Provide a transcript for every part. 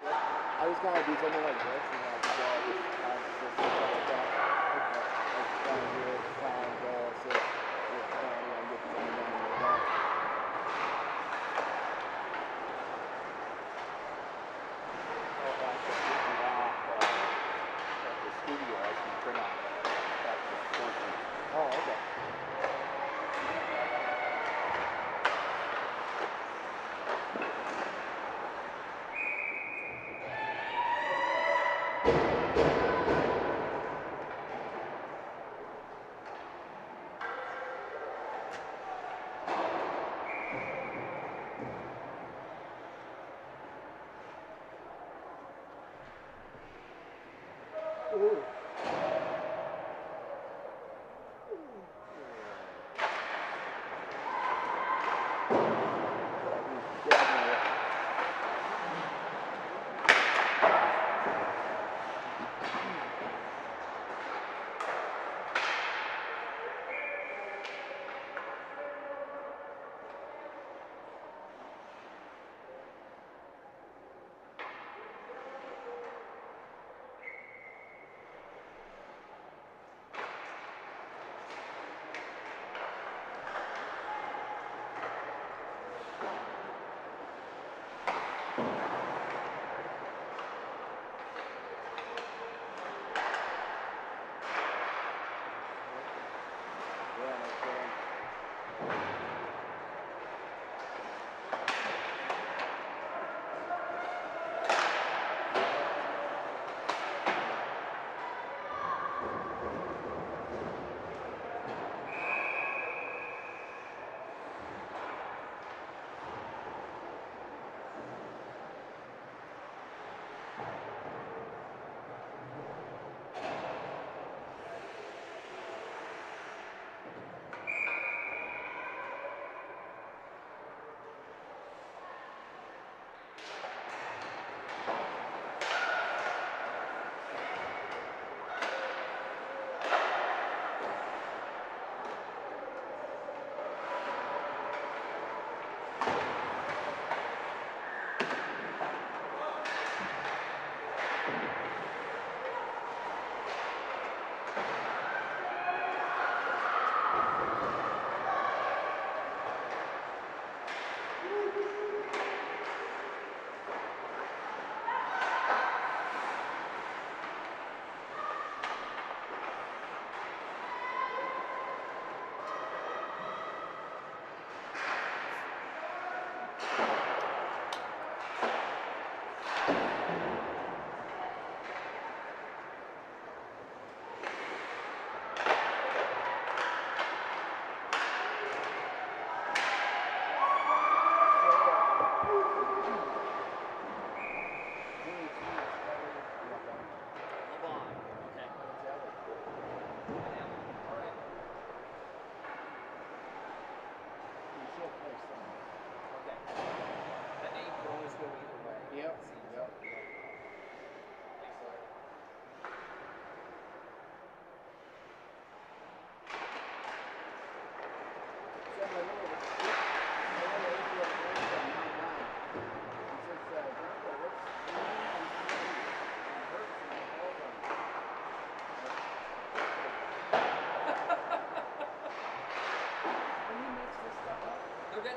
I was gonna do something like this, and like go just stuff like that. Okay. Like trying to do it, triangle, assist, with trying to get something done like that. Oh, I can print you off at the studio. I can print off that portion. Oh, okay. Ooh.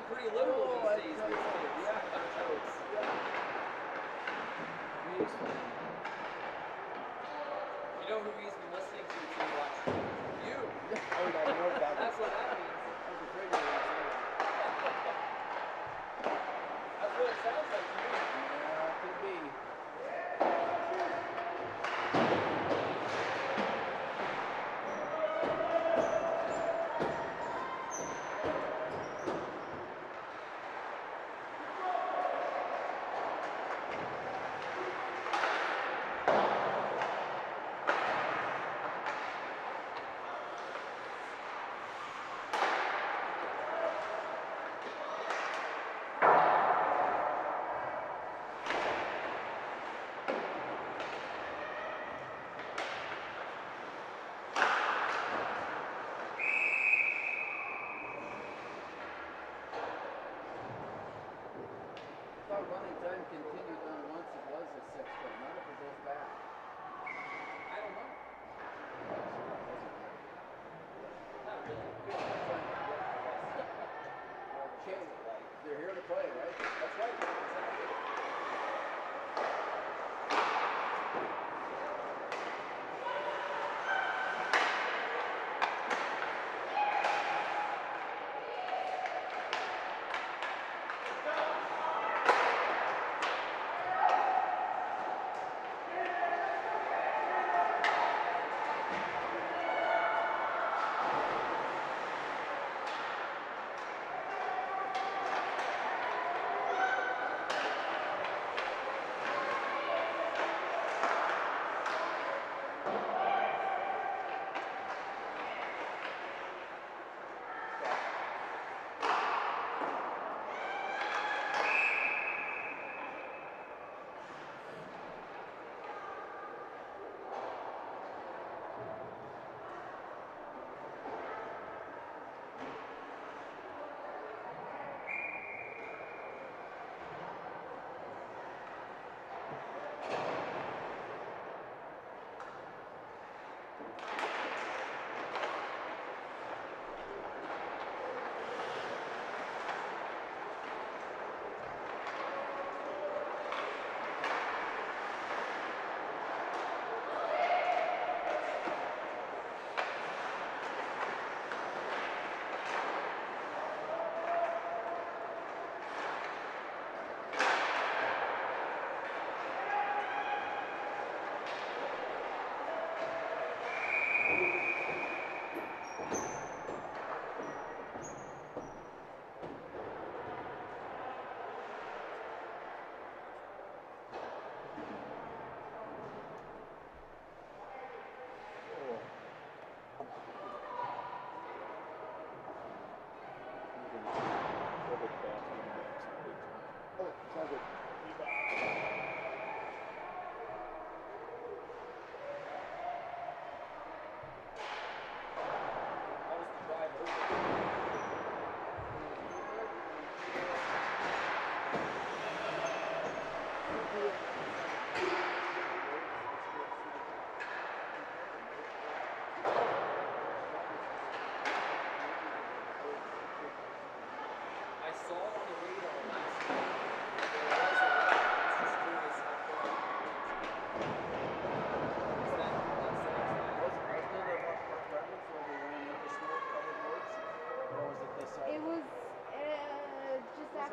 Pretty literal these days. Yeah. You know who he's been listening to watch? You. Oh, I know that. That's what that means. I was afraid you were going to say that. That's what it sounds like to me. Yeah, it could be.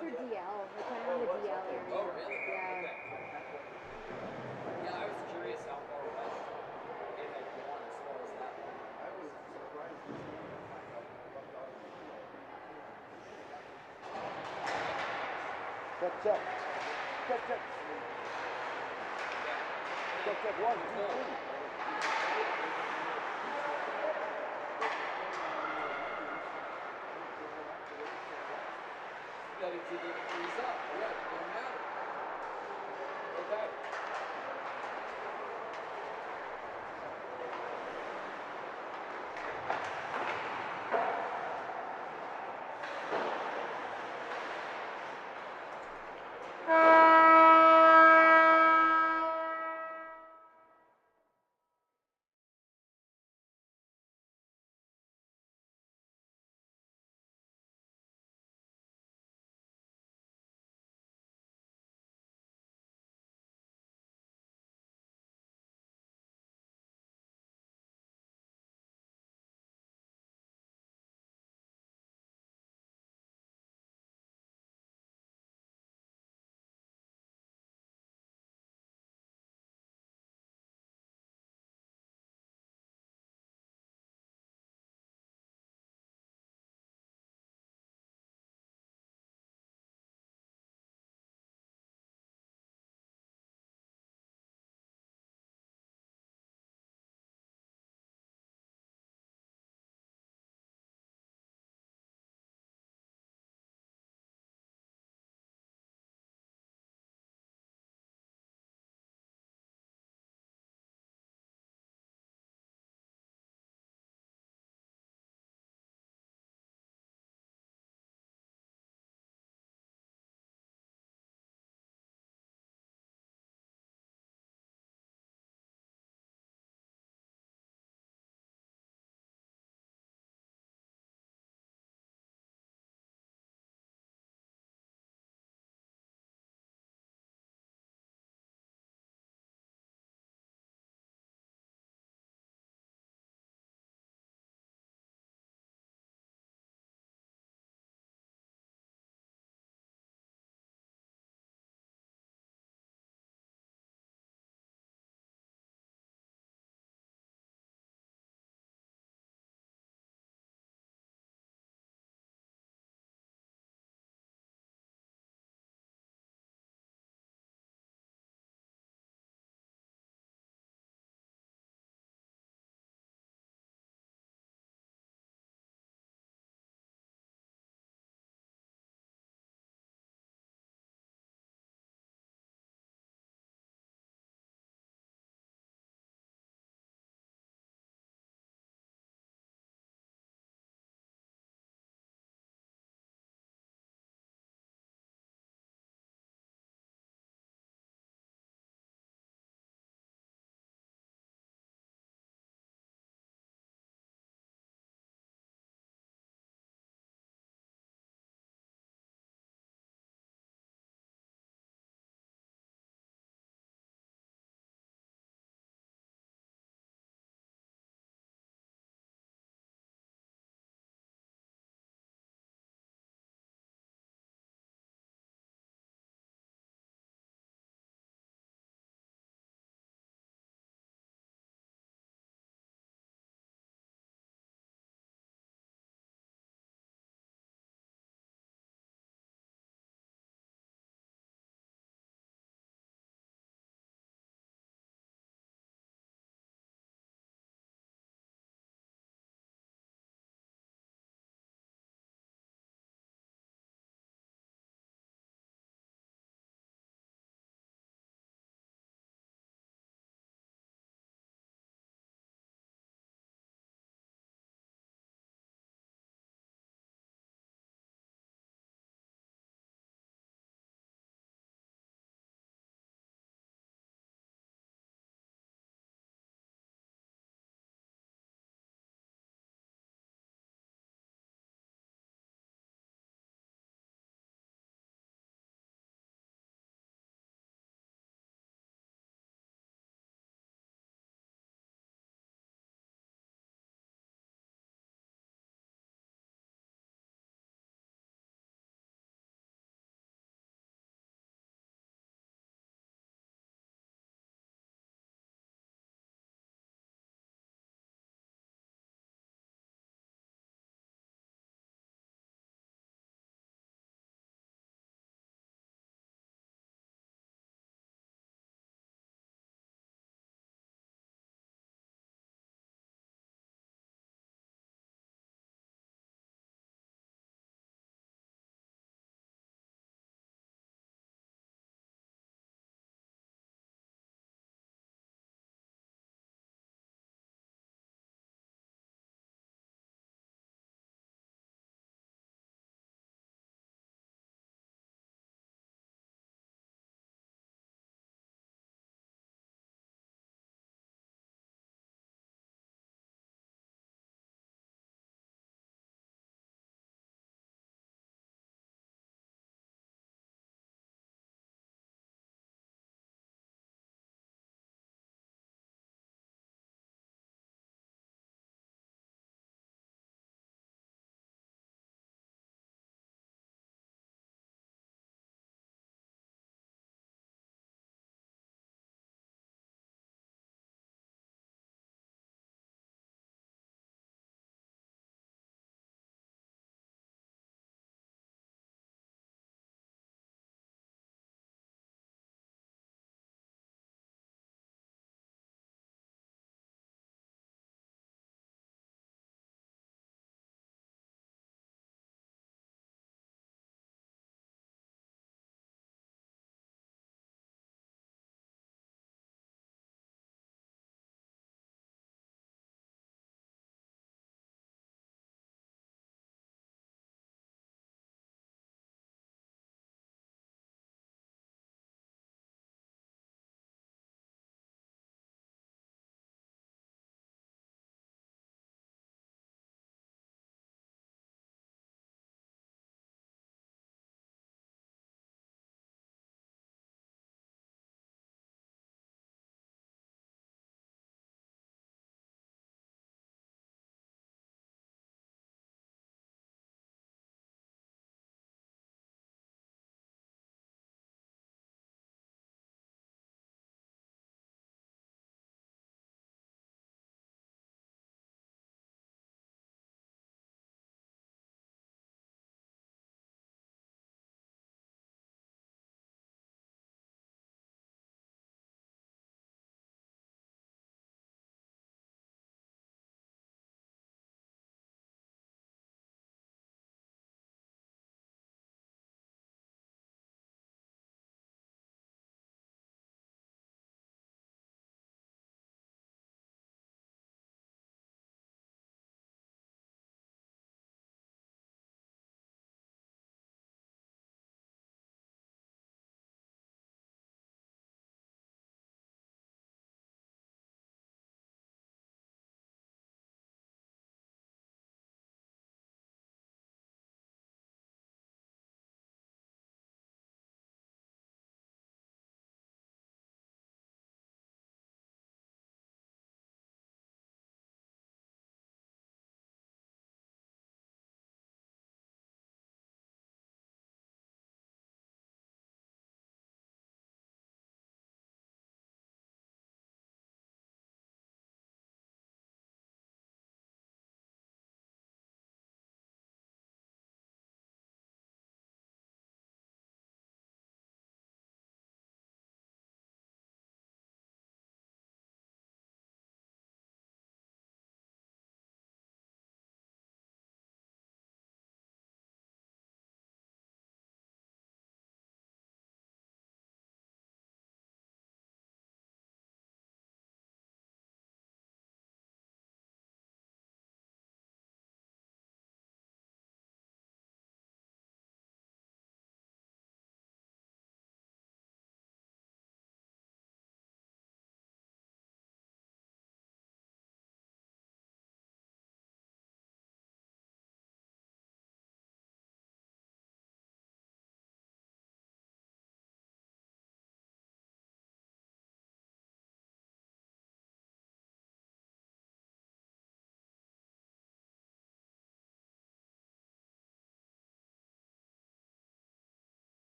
after DL. We're kind of on the DL area. Oh, really? Yeah. Okay. Yeah, I was curious how far west it had gone as far as that one. I was surprised to see it. Check, check. Check, check. Check, check. 1, 2, 3. Gotta keep it freeze up. Yeah, it don't matter. Okay.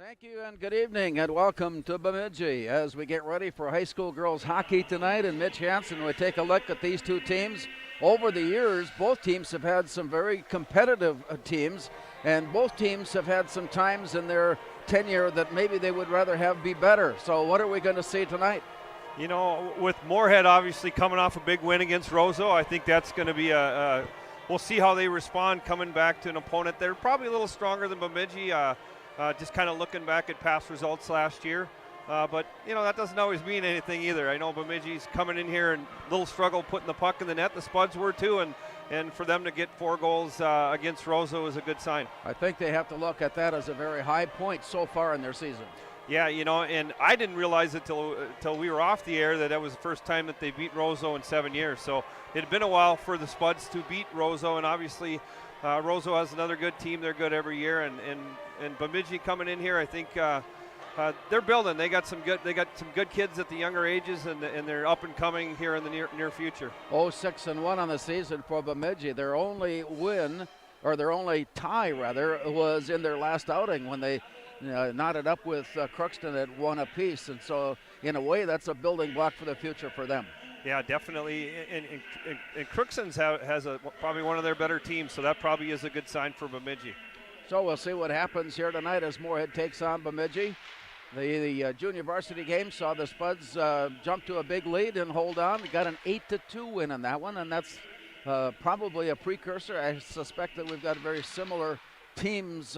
Thank you and good evening and welcome to Bemidji as we get ready for high school girls hockey tonight. And Mitch Hansen will take a look at these two teams. Over the years, both teams have had some very competitive teams, and both teams have had some times in their tenure that maybe they would rather have be better. So what are we going to see tonight? You know, with Moorhead obviously coming off a big win against Roseau, I think that's going to be we'll see how they respond coming back to an opponent. They're probably a little stronger than Bemidji. Just kind of looking back at past results last year. But, you know, that doesn't always mean anything either. I know Bemidji's coming in here and a little struggle putting the puck in the net. The Spuds were too, and for them to get 4 goals against Roseau is a good sign. I think they have to look at that as a very high point so far in their season. Yeah, you know, and I didn't realize it till we were off the air that was the first time that they beat Roseau in 7 years. So it had been a while for the Spuds to beat Roseau, and obviously Roseau has another good team. They're good every year, and Bemidji coming in here, I think they're building. They got some good kids at the younger ages, and they're up and coming here in the near future. 6-1 on the season for Bemidji. Their only win, or their only tie rather, was in their last outing when they knotted up with Crookston at 1 apiece, and so in a way that's a building block for the future for them. Yeah, definitely, and Crookston's has probably one of their better teams, so that probably is a good sign for Bemidji. So we'll see what happens here tonight as Moorhead takes on Bemidji. The junior varsity game saw the Spuds jump to a big lead and hold on. They got an 8-2 win in that one, and that's probably a precursor. I suspect that we've got very similar teams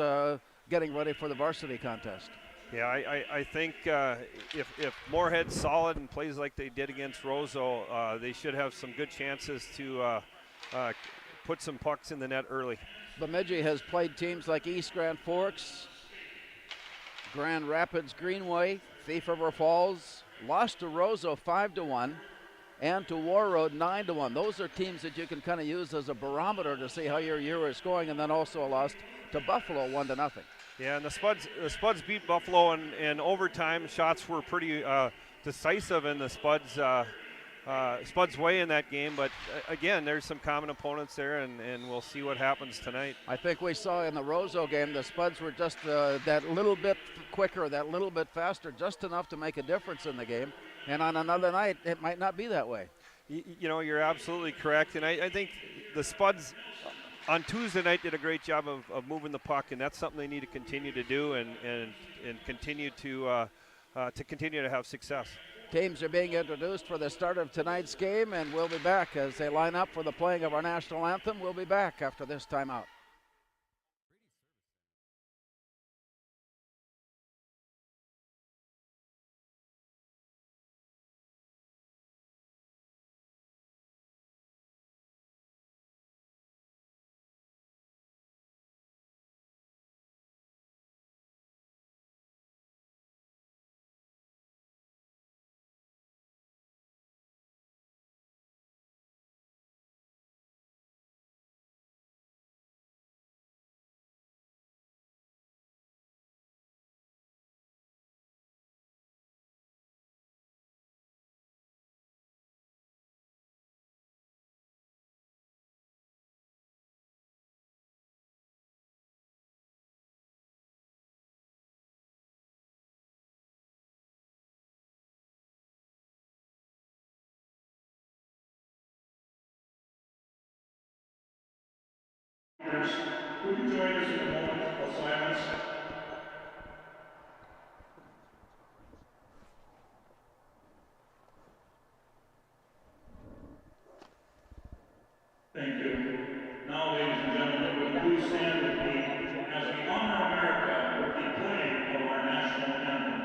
getting ready for the varsity contest. Yeah, I think if Moorhead's solid and plays like they did against Roseau, they should have some good chances to put some pucks in the net early. Bemidji has played teams like East Grand Forks, Grand Rapids Greenway, Thief River Falls, lost to Roseau 5-1, and to War Road 9-1. Those are teams that you can kind of use as a barometer to see how your year is going, and then also lost to Buffalo 1-0. Yeah, and the Spuds beat Buffalo in overtime. Shots were pretty decisive in the Spuds way in that game, but again, there's some common opponents there, and we'll see what happens tonight. I think we saw in the Roseau game the Spuds were just that little bit quicker, that little bit faster, just enough to make a difference in the game, and on another night it might not be that way. You know, you're absolutely correct, and I think the Spuds on Tuesday night did a great job of moving the puck, and that's something they need to continue to do and continue to continue to have success. Teams are being introduced for the start of tonight's game, and we'll be back as they line up for the playing of our national anthem. We'll be back after this timeout. Would you join us in a moment of silence? Thank you. Now, ladies and gentlemen, would you please stand with me as we honor America with the playing of our national anthem.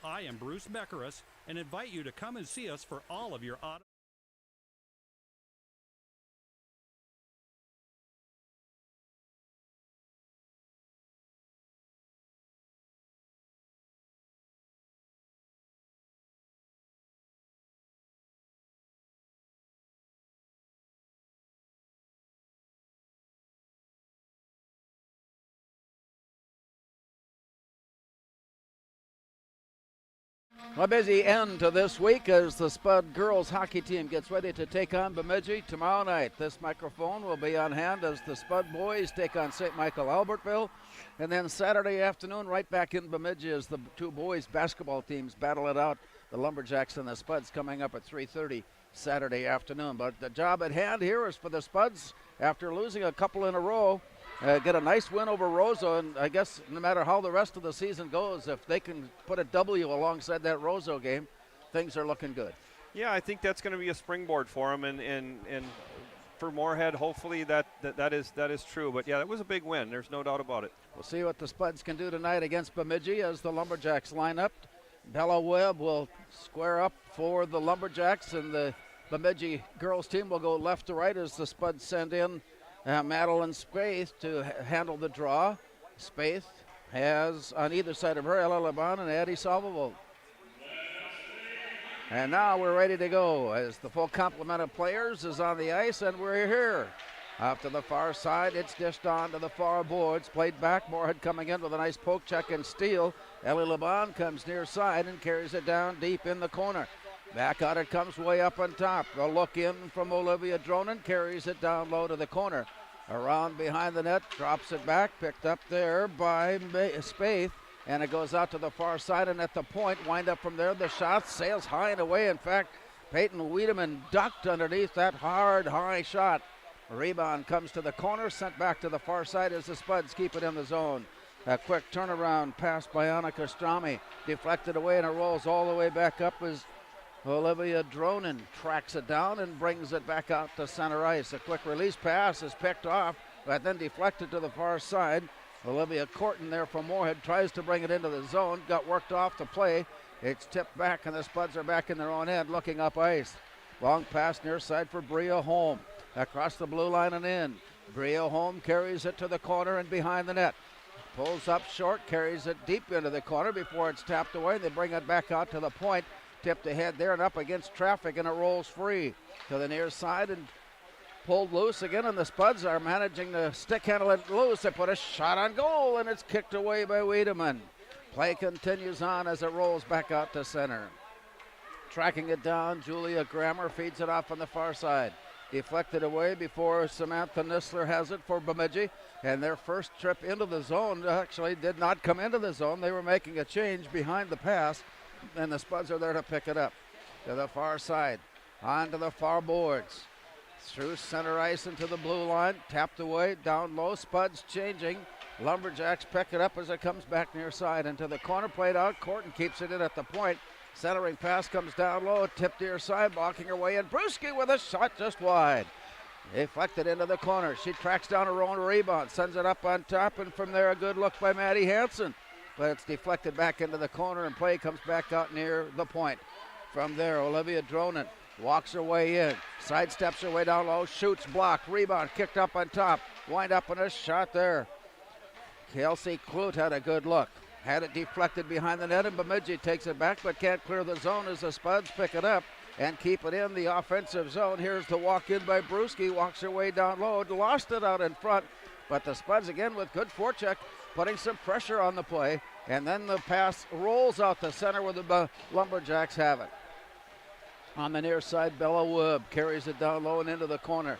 I am Bruce Beckeris and invite you to come and see us for all of your auto. A busy end to this week as the Spud girls hockey team gets ready to take on Bemidji tomorrow night. This microphone will be on hand as the Spud boys take on St. Michael Albertville. And then Saturday afternoon, right back in Bemidji as the two boys basketball teams battle it out. The Lumberjacks and the Spuds coming up at 3:30 Saturday afternoon. But the job at hand here is for the Spuds, after losing a couple in a row, get a nice win over Roseau, and I guess no matter how the rest of the season goes, if they can put a W alongside that Roseau game, things are looking good. Yeah, I think that's going to be a springboard for them, and for Moorhead, hopefully that is true. But yeah, that was a big win. There's no doubt about it. We'll see what the Spuds can do tonight against Bemidji as the Lumberjacks line up. Bella Webb will square up for the Lumberjacks, and the Bemidji girls team will go left to right as the Spuds send in Madeline Spaeth to handle the draw. Spaeth has on either side of her Ella Laban and Addie Salvavold. And now we're ready to go as the full complement of players is on the ice, and we're here. Off to the far side, it's dished on to the far boards. Played back, Moorhead coming in with a nice poke check and steal. Ellie Laban comes near side and carries it down deep in the corner. Back out it comes way up on top. A look in from Olivia Dronen, carries it down low to the corner. Around behind the net, drops it back, picked up there by Spaeth, and it goes out to the far side and at the point, wind up from there. The shot sails high and away. In fact, Peyton Wiedemann ducked underneath that hard, high shot. Rebound comes to the corner, sent back to the far side as the Spuds keep it in the zone. A quick turnaround pass by Annika Strami, deflected away, and it rolls all the way back up as Olivia Dronen tracks it down and brings it back out to center ice. A quick release pass is picked off, but then deflected to the far side. Olivia Corton there from Moorhead tries to bring it into the zone, got worked off the play. It's tipped back, and the Spuds are back in their own end looking up ice. Long pass near side for Bria Holm. Across the blue line and in. Bria Holm carries it to the corner and behind the net. Pulls up short, carries it deep into the corner before it's tapped away. They bring it back out to the point. Tipped ahead there and up against traffic, and it rolls free to the near side and pulled loose again, and the Spuds are managing to stick handle it loose. They put a shot on goal, and it's kicked away by Wiedemann. Play continues on as it rolls back out to center. Tracking it down, Julia Grammer feeds it off on the far side. Deflected away before Samantha Nisler has it for Bemidji, and their first trip into the zone actually did not come into the zone. They were making a change behind the pass, and the Spuds are there to pick it up. To the far side, onto the far boards. Through center ice into the blue line, tapped away, down low, Spuds changing. Lumberjacks pick it up as it comes back near side into the corner, played out. Corton keeps it in at the point. Centering pass comes down low, tipped near side, blocking her way in. Brewski with a shot just wide. Deflected into the corner. She tracks down her own rebound, sends it up on top, and from there a good look by Maddie Hansen. But it's deflected back into the corner, and play comes back out near the point. From there, Olivia Dronen walks her way in, sidesteps her way down low, shoots, blocked, rebound, kicked up on top. Wind up on a shot there. Kelsey Clute had a good look. Had it deflected behind the net, and Bemidji takes it back but can't clear the zone as the Spuds pick it up and keep it in the offensive zone. Here's the walk in by Brewski, walks her way down low, lost it out in front, but the Spuds again with good forecheck, putting some pressure on the play, and then the pass rolls out the center where the Lumberjacks have it. On the near side, Bella Webb carries it down low and into the corner.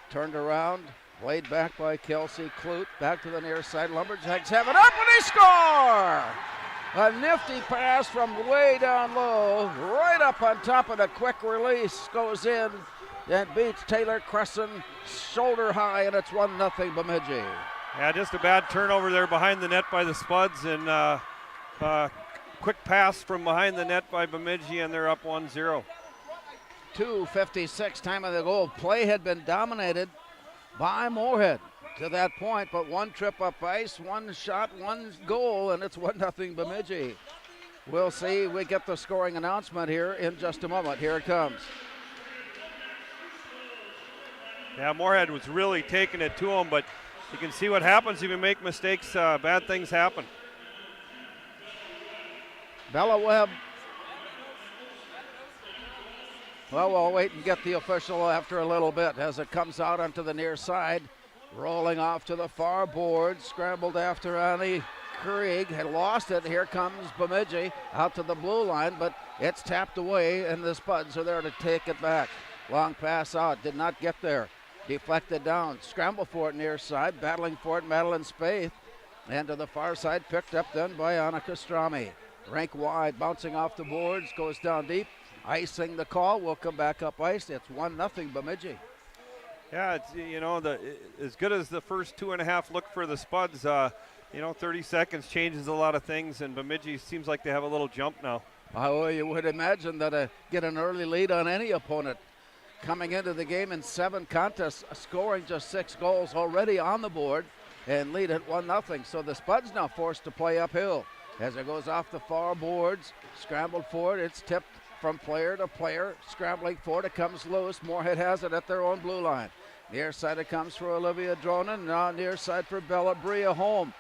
Turned around, played back by Kelsey Clute. Back to the near side. Lumberjacks have it up and they score! A nifty pass from way down low, right up on top of the quick release. Goes in and beats Taylor Crescent shoulder high, and it's 1-0 Bemidji. Yeah, just a bad turnover there behind the net by the Spuds, and quick pass from behind the net by Bemidji, and they're up 1-0. 2:56 time of the goal. Play had been dominated by Moorhead to that point, but one trip up ice, one shot, one goal, and it's 1-0 Bemidji. We'll see. We get the scoring announcement here in just a moment. Here it comes. Yeah, Moorhead was really taking it to him, but you can see what happens if you make mistakes. Bad things happen. Bella Webb. Well, we'll wait and get the official after a little bit as it comes out onto the near side. Rolling off to the far board. Scrambled after Annie Krieg. Had lost it. Here comes Bemidji out to the blue line, but it's tapped away, and the Spuds are there to take it back. Long pass out. Did not get there. Deflected down. Scramble for it near side. Battling for it, Madeline Spaeth. And to the far side, picked up then by Annika Strami. Rank wide, bouncing off the boards, goes down deep. Icing the call, will come back up ice. It's 1-0 Bemidji. Yeah, it's, you know, as good as the first 2.5 look for the Spuds, 30 seconds changes a lot of things, and Bemidji seems like they have a little jump now. Oh, you would imagine that get an early lead on any opponent. Coming into the game in 7 contests, scoring just 6 goals already on the board, and lead at 1-0. So the Spuds now forced to play uphill. As it goes off the far boards, scrambled for it, it's tipped from player to player, scrambling for it, it comes loose. Moorhead has it at their own blue line. Near side it comes for Olivia Dronen, now near side for Bella. Bria Holm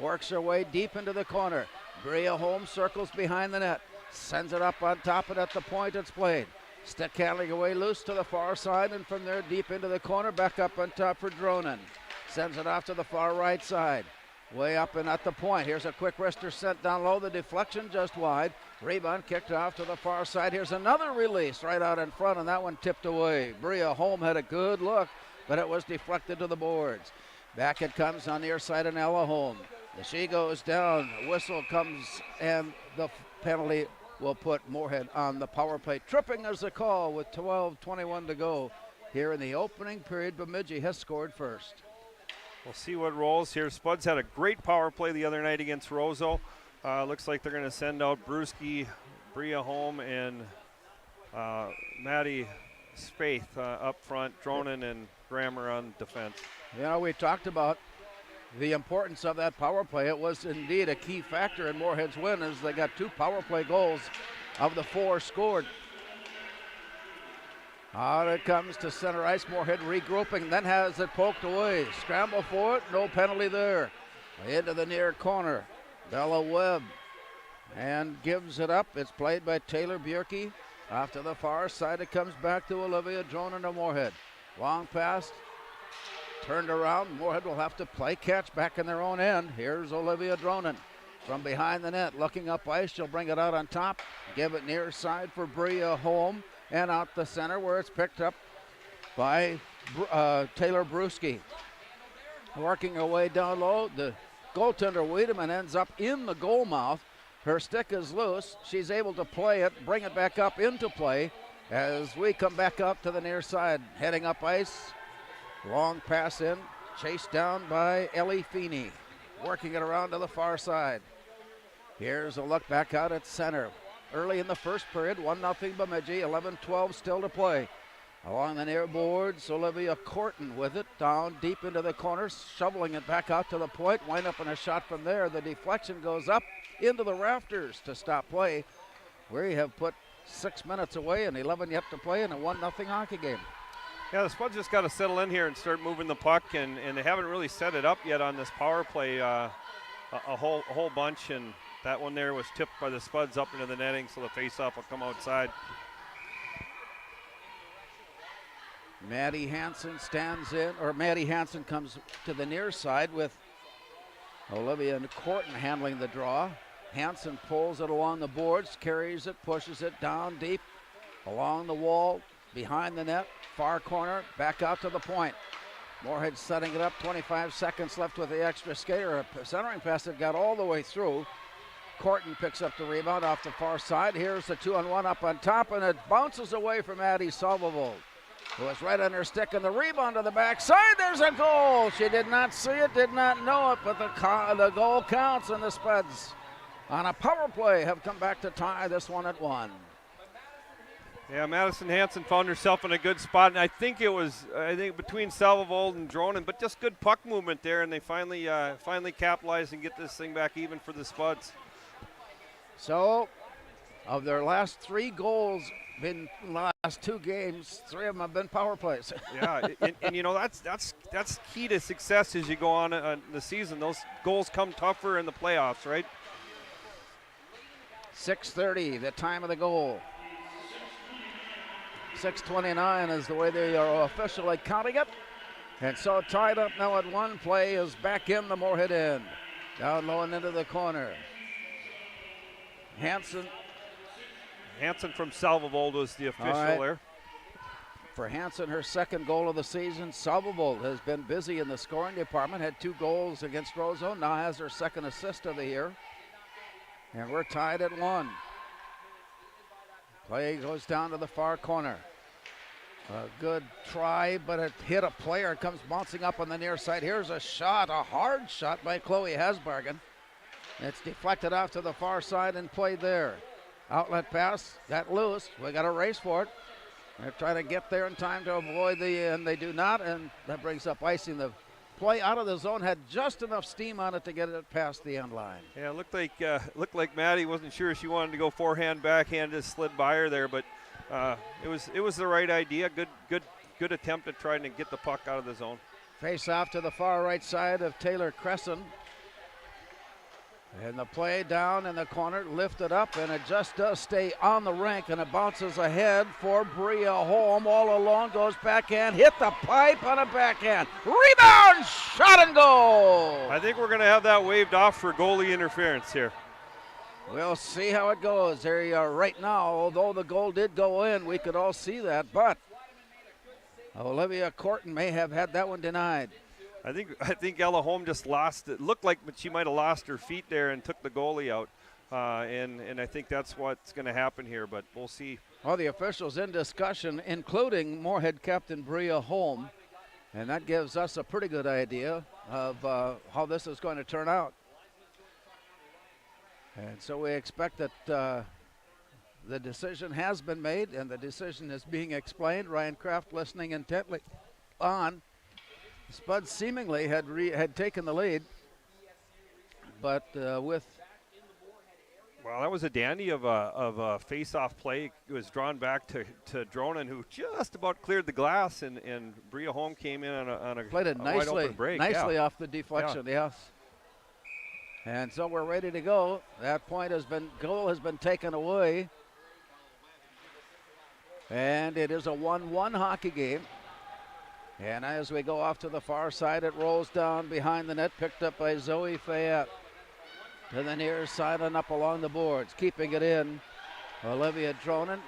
works her way deep into the corner. Bria Holm circles behind the net, sends it up on top, and at the point it's played. Stick handling away loose to the far side, and from there deep into the corner, back up on top for Dronen. Sends it off to the far right side. Way up and at the point. Here's a quick wrister sent down low. The deflection just wide. Rebound kicked off to the far side. Here's another release right out in front, and that one tipped away. Bria Holm had a good look, but it was deflected to the boards. Back it comes on the near side, and Ella Holm. As she goes down, whistle comes, and the penalty will put Moorhead on the power play. Tripping is the call with 12:21 to go. Here in the opening period, Bemidji has scored first. We'll see what rolls here. Spuds had a great power play the other night against Roseau. Looks like they're going to send out Brewski, Bria Holm, and Maddie Spaeth up front, Dronen and Grammer on defense. You know, we talked about the importance of that power play. It was indeed a key factor in Moorhead's win, as they got 2 power play goals of the 4 scored. Out it comes to center ice. Moorhead regrouping, then has it poked away. Scramble for it, no penalty there. Into the near corner. Bella Webb and gives it up. It's played by Taylor Bjerke. Off to the far side, it comes back to Olivia Dronen to Moorhead. Long pass, turned around. Moorhead will have to play catch back in their own end. Here's Olivia Dronen from behind the net, looking up ice. She'll bring it out on top. Give it near side for Bria Holm. And out the center where it's picked up by Taylor Brewski. Working her way down low, the goaltender Wiedemann ends up in the goal mouth. Her stick is loose. She's able to play it, bring it back up into play as we come back up to the near side. Heading up ice, long pass in, chased down by Ellie Feeney. Working it around to the far side. Here's a look back out at center. Early in the first period, 1-0 Bemidji, 11-12 still to play. Along the near boards, Olivia Corton with it, down deep into the corner, shoveling it back out to the point, wind up in a shot from there. The deflection goes up into the rafters to stop play. We have put 6 minutes away and 11 yet to play in a 1-0 hockey game. Yeah, the Spuds just got to settle in here and start moving the puck, and they haven't really set it up yet on this power play a whole bunch, and that one there was tipped by the Spuds up into the netting, so the faceoff will come outside. Maddie Hansen stands in, or Maddie Hansen comes to the near side with Olivia Corton handling the draw. Hansen pulls it along the boards, carries it, pushes it down deep along the wall, behind the net, far corner, back out to the point. Moorhead setting it up, 25 seconds left with the extra skater. A centering pass that got all the way through. Corton picks up the rebound off the far side. Here's the 2-on-1 up on top, and it bounces away from Addie Salvovold, who was right on her stick, and the rebound to the backside. There's a goal. She did not see it, did not know it, but the goal counts, and the Spuds on a power play have come back to tie this one at 1. Yeah, Madison Hansen found herself in a good spot, and I think between Salvovold and Dronen, but just good puck movement there, and they finally capitalize and get this thing back even for the Spuds. So, of their last 3 goals in the last 2 games, 3 of them have been power plays. Yeah, and you know that's key to success as you go on the season. Those goals come tougher in the playoffs, right? 6:30, the time of the goal. 6:29 is the way they are officially counting it. And so tied up now at 1. Play is back in the Moorhead end. Down low and into the corner. Hansen from Salvovold was the official there. For Hansen, her 2nd goal of the season. Salvovold has been busy in the scoring department, had 2 goals against Roseau, now has her 2nd assist of the year. And we're tied at 1. Play goes down to the far corner. A good try, but it hit a player. It comes bouncing up on the near side. Here's a shot, a hard shot by Chloe Hasbargen. It's deflected off to the far side and played there. Outlet pass, got loose. We got a race for it. They're trying to get there in time to avoid the end. They do not, and that brings up icing. The play out of the zone had just enough steam on it to get it past the end line. Yeah, it looked like Maddie wasn't sure she wanted to go forehand, backhand, just slid by her there, but it was the right idea. Good attempt at trying to get the puck out of the zone. Face off to the far right side of Taylor Cresson. And the play down in the corner, lifted up, and it just does stay on the rink, and it bounces ahead for Bria Holm. All along, goes backhand, hit the pipe on a backhand. Rebound, shot and goal. I think we're going to have that waved off for goalie interference here. We'll see how it goes. There you are right now. Although the goal did go in, we could all see that, but Olivia Corton may have had that one denied. I think Ella Holm just lost it. Looked like she might have lost her feet there and took the goalie out. And I think that's what's going to happen here, but we'll see. All the officials in discussion, including Moorhead captain Bria Holm, and that gives us a pretty good idea of how this is going to turn out. And so we expect that the decision has been made, and the decision is being explained. Ryan Kraft listening intently on. Spud seemingly had taken the lead, but with... Well, that was a dandy of a face-off play. It was drawn back to Dronen, who just about cleared the glass, and Bria Holm came in on a played it wide open break. Nicely off the deflection, yes. And so we're ready to go. That goal has been taken away, and it is a 1-1 hockey game. And as we go off to the far side, it rolls down behind the net, picked up by Zoe Fayette. To the near side and up along the boards, keeping it in. Olivia Dronen,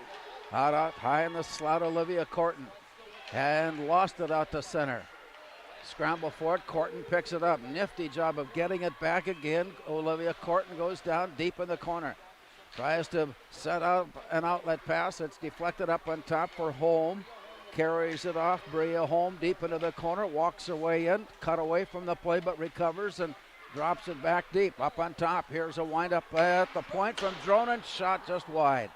out high in the slot, Olivia Corton. And lost it out to center. Scramble for it, Corton picks it up. Nifty job of getting it back again. Olivia Corton goes down deep in the corner. Tries to set out an outlet pass. It's deflected up on top for Holm. Carries it off. Bria Holm deep into the corner. Walks her way in. Cut away from the play, but recovers and drops it back deep. Up on top. Here's a windup at the point from Dronen. Shot just wide.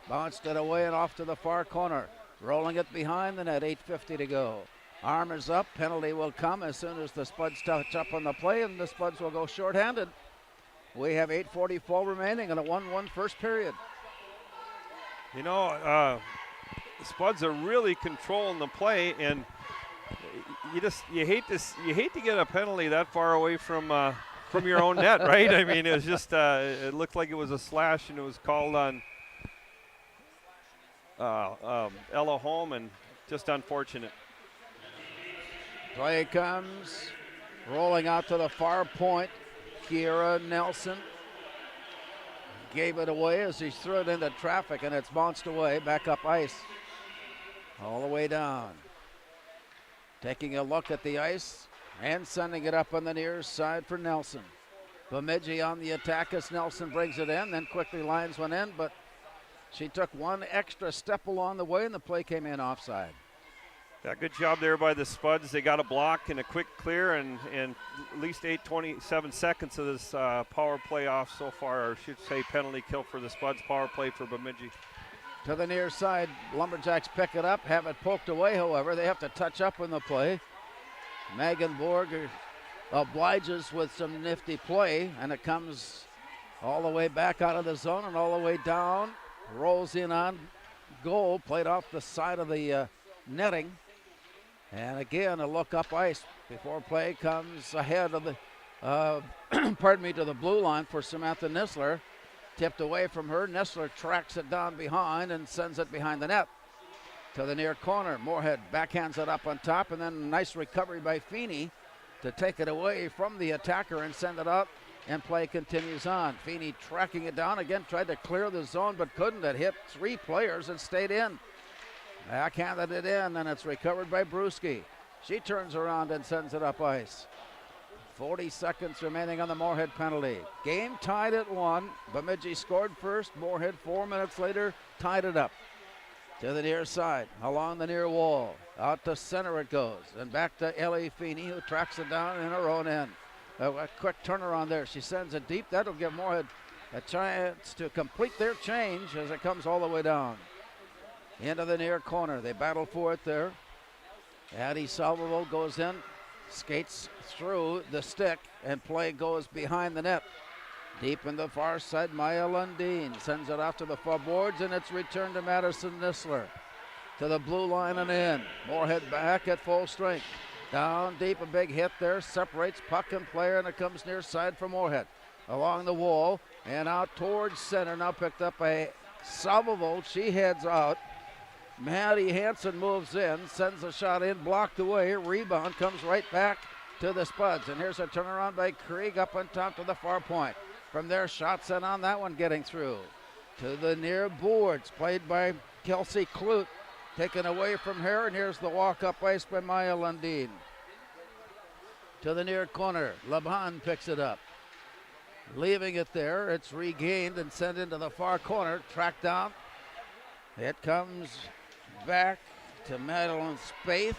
Bounced it away and off to the far corner. Rolling it behind the net. 8:50 to go. Arm is up. Penalty will come as soon as the Spuds touch up on the play, and the Spuds will go shorthanded. We have 8:44 remaining in a 1-1 first period. You know, the Spuds are really controlling the play, and you hate to get a penalty that far away from your own net, right? I mean, it was just it looked like it was a slash, and it was called on Ella Holm, and just unfortunate. Play comes rolling out to the far point. Kiera Nelson gave it away as he threw it into traffic, and it's bounced away back up ice. All the way down. Taking a look at the ice and sending it up on the near side for Nelson. Bemidji on the attack as Nelson brings it in, then quickly lines one in, but she took one extra step along the way and the play came in offside. Yeah, good job there by the Spuds. They got a block and a quick clear, and at least 8:27 seconds of this power play off so far, or I should say penalty kill for the Spuds, power play for Bemidji. To the near side, Lumberjacks pick it up, have it poked away, however. They have to touch up in the play. Megan Borg obliges with some nifty play, and it comes All the way back out of the zone and all the way down. Rolls in on goal, played off the side of the netting. And again, a look up ice before play comes ahead of the, to the blue line for Samantha Nissler. Tipped away from her. Nissler tracks it down behind and sends it behind the net to the near corner. Moorhead backhands it up on top, and then a nice recovery by Feeney to take it away from the attacker and send it out, and play continues on. Feeney tracking it down again, tried to clear the zone but couldn't. It hit 3 players and stayed in. Backhanded it in, and it's recovered by Brewski. She turns around and sends it up ice. 40 seconds remaining on the Moorhead penalty. Game tied at 1. Bemidji scored first. Moorhead 4 minutes later tied it up. To the near side, along the near wall. Out to center it goes. And back to Ellie Feeney, who tracks it down in her own end. A quick turnaround there. She sends it deep. That'll give Moorhead a chance to complete their change as it comes all the way down. Into the near corner. They battle for it there. Addie Salvo goes in, skates through the stick, and play goes behind the net. Deep in the far side, Maya Lundeen sends it off to the far boards, and it's returned to Madison Nissler. To the blue line and in. Moorhead back at full strength. Down deep, a big hit there, separates puck and player, and it comes near side for Moorhead. Along the wall and out towards center, now picked up by Salvo. She heads out. Maddie Hansen moves in, sends a shot in, blocked away. Rebound comes right back to the Spuds. And here's a turnaround by Krieg up on top to the far point. From there, shot sent on that one getting through. To the near boards, played by Kelsey Clute. Taken away from her, and here's the walk-up ice by Maya Lundeen. To the near corner, Laban picks it up. Leaving it there, it's regained and sent into the far corner, tracked down. It comes back to Madeline Spaeth.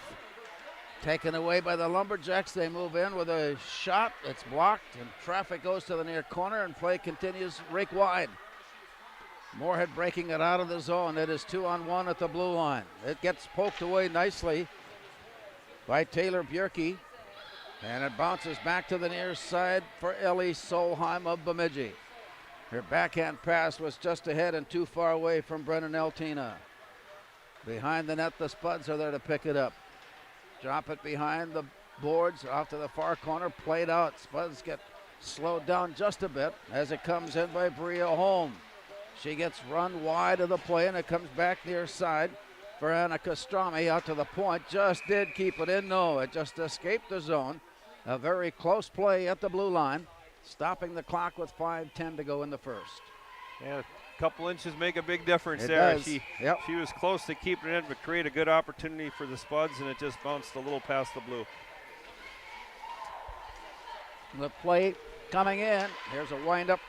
Taken away by the Lumberjacks. They move in with a shot. It's blocked, and traffic goes to the near corner, and play continues rake wide. Moorhead breaking it out of the zone. It is 2-on-1 at the blue line. It gets poked away nicely by Taylor Bjerke, and it bounces back to the near side for Ellie Solheim of Bemidji. Her backhand pass was just ahead and too far away from Brennan Eltina. Behind the net, the Spuds are there to pick it up. Drop it behind the boards, off to the far corner, played out. Spuds get slowed down just a bit as it comes in by Bria Holm. She gets run wide of the play, and it comes back near side for Annika Strami out to the point. Just did keep it in. No, it just escaped the zone. A very close play at the blue line, stopping the clock with 5:10 to go in the first. Yeah, a couple inches make a big difference It there. does. She was close to keeping it in, but create a good opportunity for the Spuds, and it just bounced a little past the blue. The play coming in. Here's a windup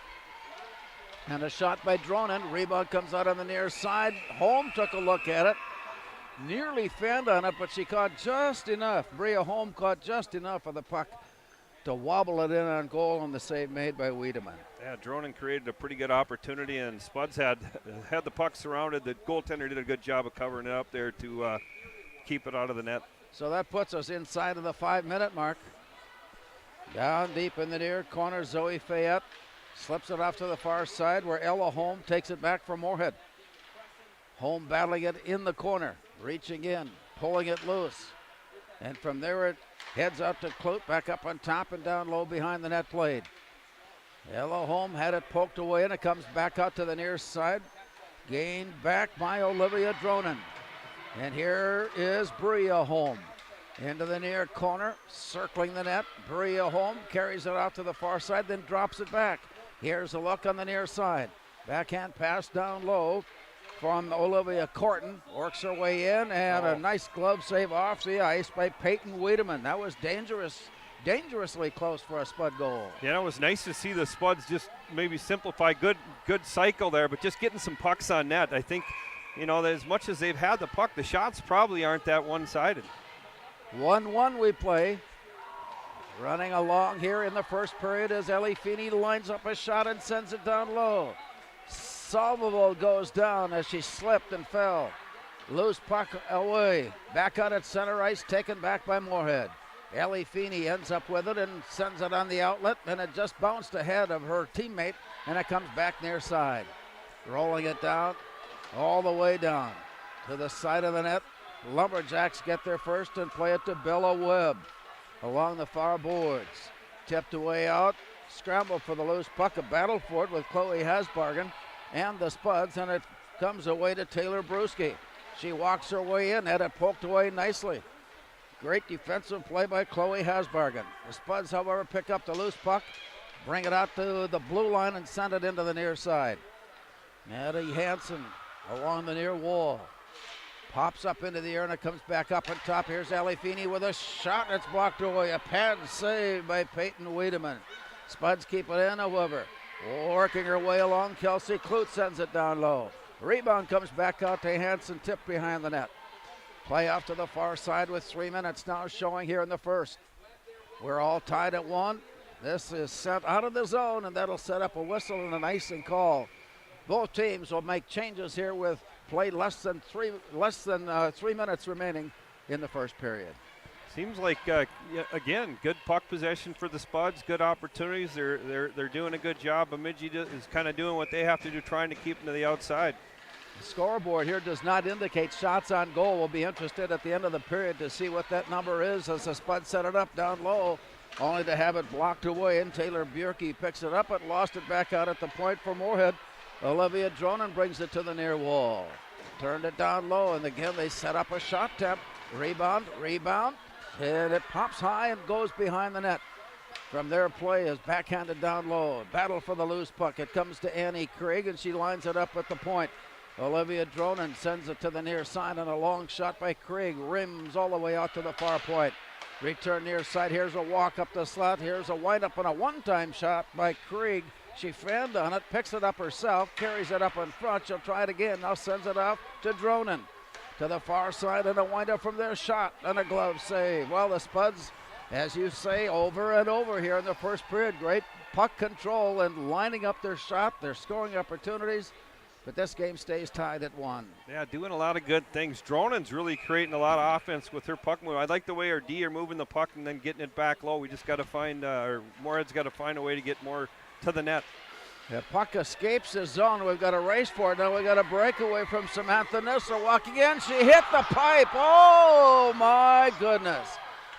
and a shot by Dronen. Rebound comes out on the near side. Holm took a look at it. Nearly fanned on it, but she caught just enough. Bria Holm caught just enough of the puck to wobble it in on goal on the save made by Wiedemann. Yeah, Dronen created a pretty good opportunity, and Spuds had the puck surrounded. The goaltender did a good job of covering it up there to keep it out of the net. So that puts us inside of the 5-minute mark. Down deep in the near corner, Zoe Fayette slips it off to the far side where Ella Holm takes it back for Moorhead. Holm battling it in the corner, reaching in, pulling it loose. And from there it heads out to Clute, back up on top and down low behind the net plate. Ella Holm had it poked away, and it comes back out to the near side. Gained back by Olivia Dronen. And here is Bria Holm. Into the near corner, circling the net. Bria Holm carries it out to the far side, then drops it back. Here's a look on the near side. Backhand pass down low from Olivia Corton. Works her way in, and a nice glove save off the ice by Peyton Wiedemann. That was dangerously close for a Spud goal. Yeah, it was nice to see the Spuds just maybe simplify. Good cycle there, but just getting some pucks on net. I think, that as much as they've had the puck, the shots probably aren't that one-sided. 1-1 we play. Running along here in the first period as Ellie Feeney lines up a shot and sends it down low. Salvo goes down as she slipped and fell. Loose puck away. Back out at center ice, taken back by Moorhead. Ellie Feeney ends up with it and sends it on the outlet, and it just bounced ahead of her teammate, and it comes back near side. Rolling it down, all the way down to the side of the net. Lumberjacks get there first and play it to Bella Webb along the far boards. Tipped away out, scramble for the loose puck, a battle for it with Chloe Hasbargen and the Spuds, and it comes away to Taylor Brewski. She walks her way in, had it poked away nicely. Great defensive play by Chloe Hasbargen. The Spuds, however, pick up the loose puck, bring it out to the blue line and send it into the near side. Maddie Hansen along the near wall. Pops up into the air and it comes back up on top. Here's Ellie Feeney with a shot. It's blocked away. A pad save by Peyton Wiedemann. Spuds keep it in, however. Working her way along, Kelsey Clute sends it down low. Rebound comes back out to Hansen, tipped behind the net. Play off to the far side with 3 minutes now showing here in the first. We're all tied at 1. This is sent out of the zone, and that'll set up a whistle and an icing call. Both teams will make changes here with play less than 3 minutes remaining in the first period. Seems like again, good puck possession for the Spuds, good opportunities. They're doing a good job. Bemidji is kind of doing what they have to do, trying to keep them to the outside. The scoreboard here does not indicate shots on goal. We'll be interested at the end of the period to see what that number is as the Spuds set it up down low, only to have it blocked away, and Taylor Bjerke picks it up and lost it back out at the point for Moorhead. Olivia Dronen brings it to the near wall. Turned it down low, and again they set up a shot attempt. Rebound, and it pops high and goes behind the net. From there, play is backhanded down low. Battle for the loose puck. It comes to Annie Craig, and she lines it up at the point. Olivia Dronen sends it to the near side, and a long shot by Craig rims all the way out to the far point. Return near side. Here's a walk up the slot. Here's a wind-up and a one-time shot by Craig. She fanned on it, picks it up herself, carries it up in front. She'll try it again. Now sends it off to Dronen. To the far side, and a wind-up from their shot, and a glove save. Well, the Spuds, as you say, over and over here in the first period. Great puck control and lining up their shot, their scoring opportunities. But this game stays tied at 1. Yeah, doing a lot of good things. Dronen's really creating a lot of offense with her puck move. I like the way our D are moving the puck and then getting it back low. We just got to find, or Moorhead's got to find a way to get more to the net. The puck escapes the zone. We've got a race for it. Now we've got a breakaway from Samantha Nissler walking in. She hit the pipe. Oh, my goodness.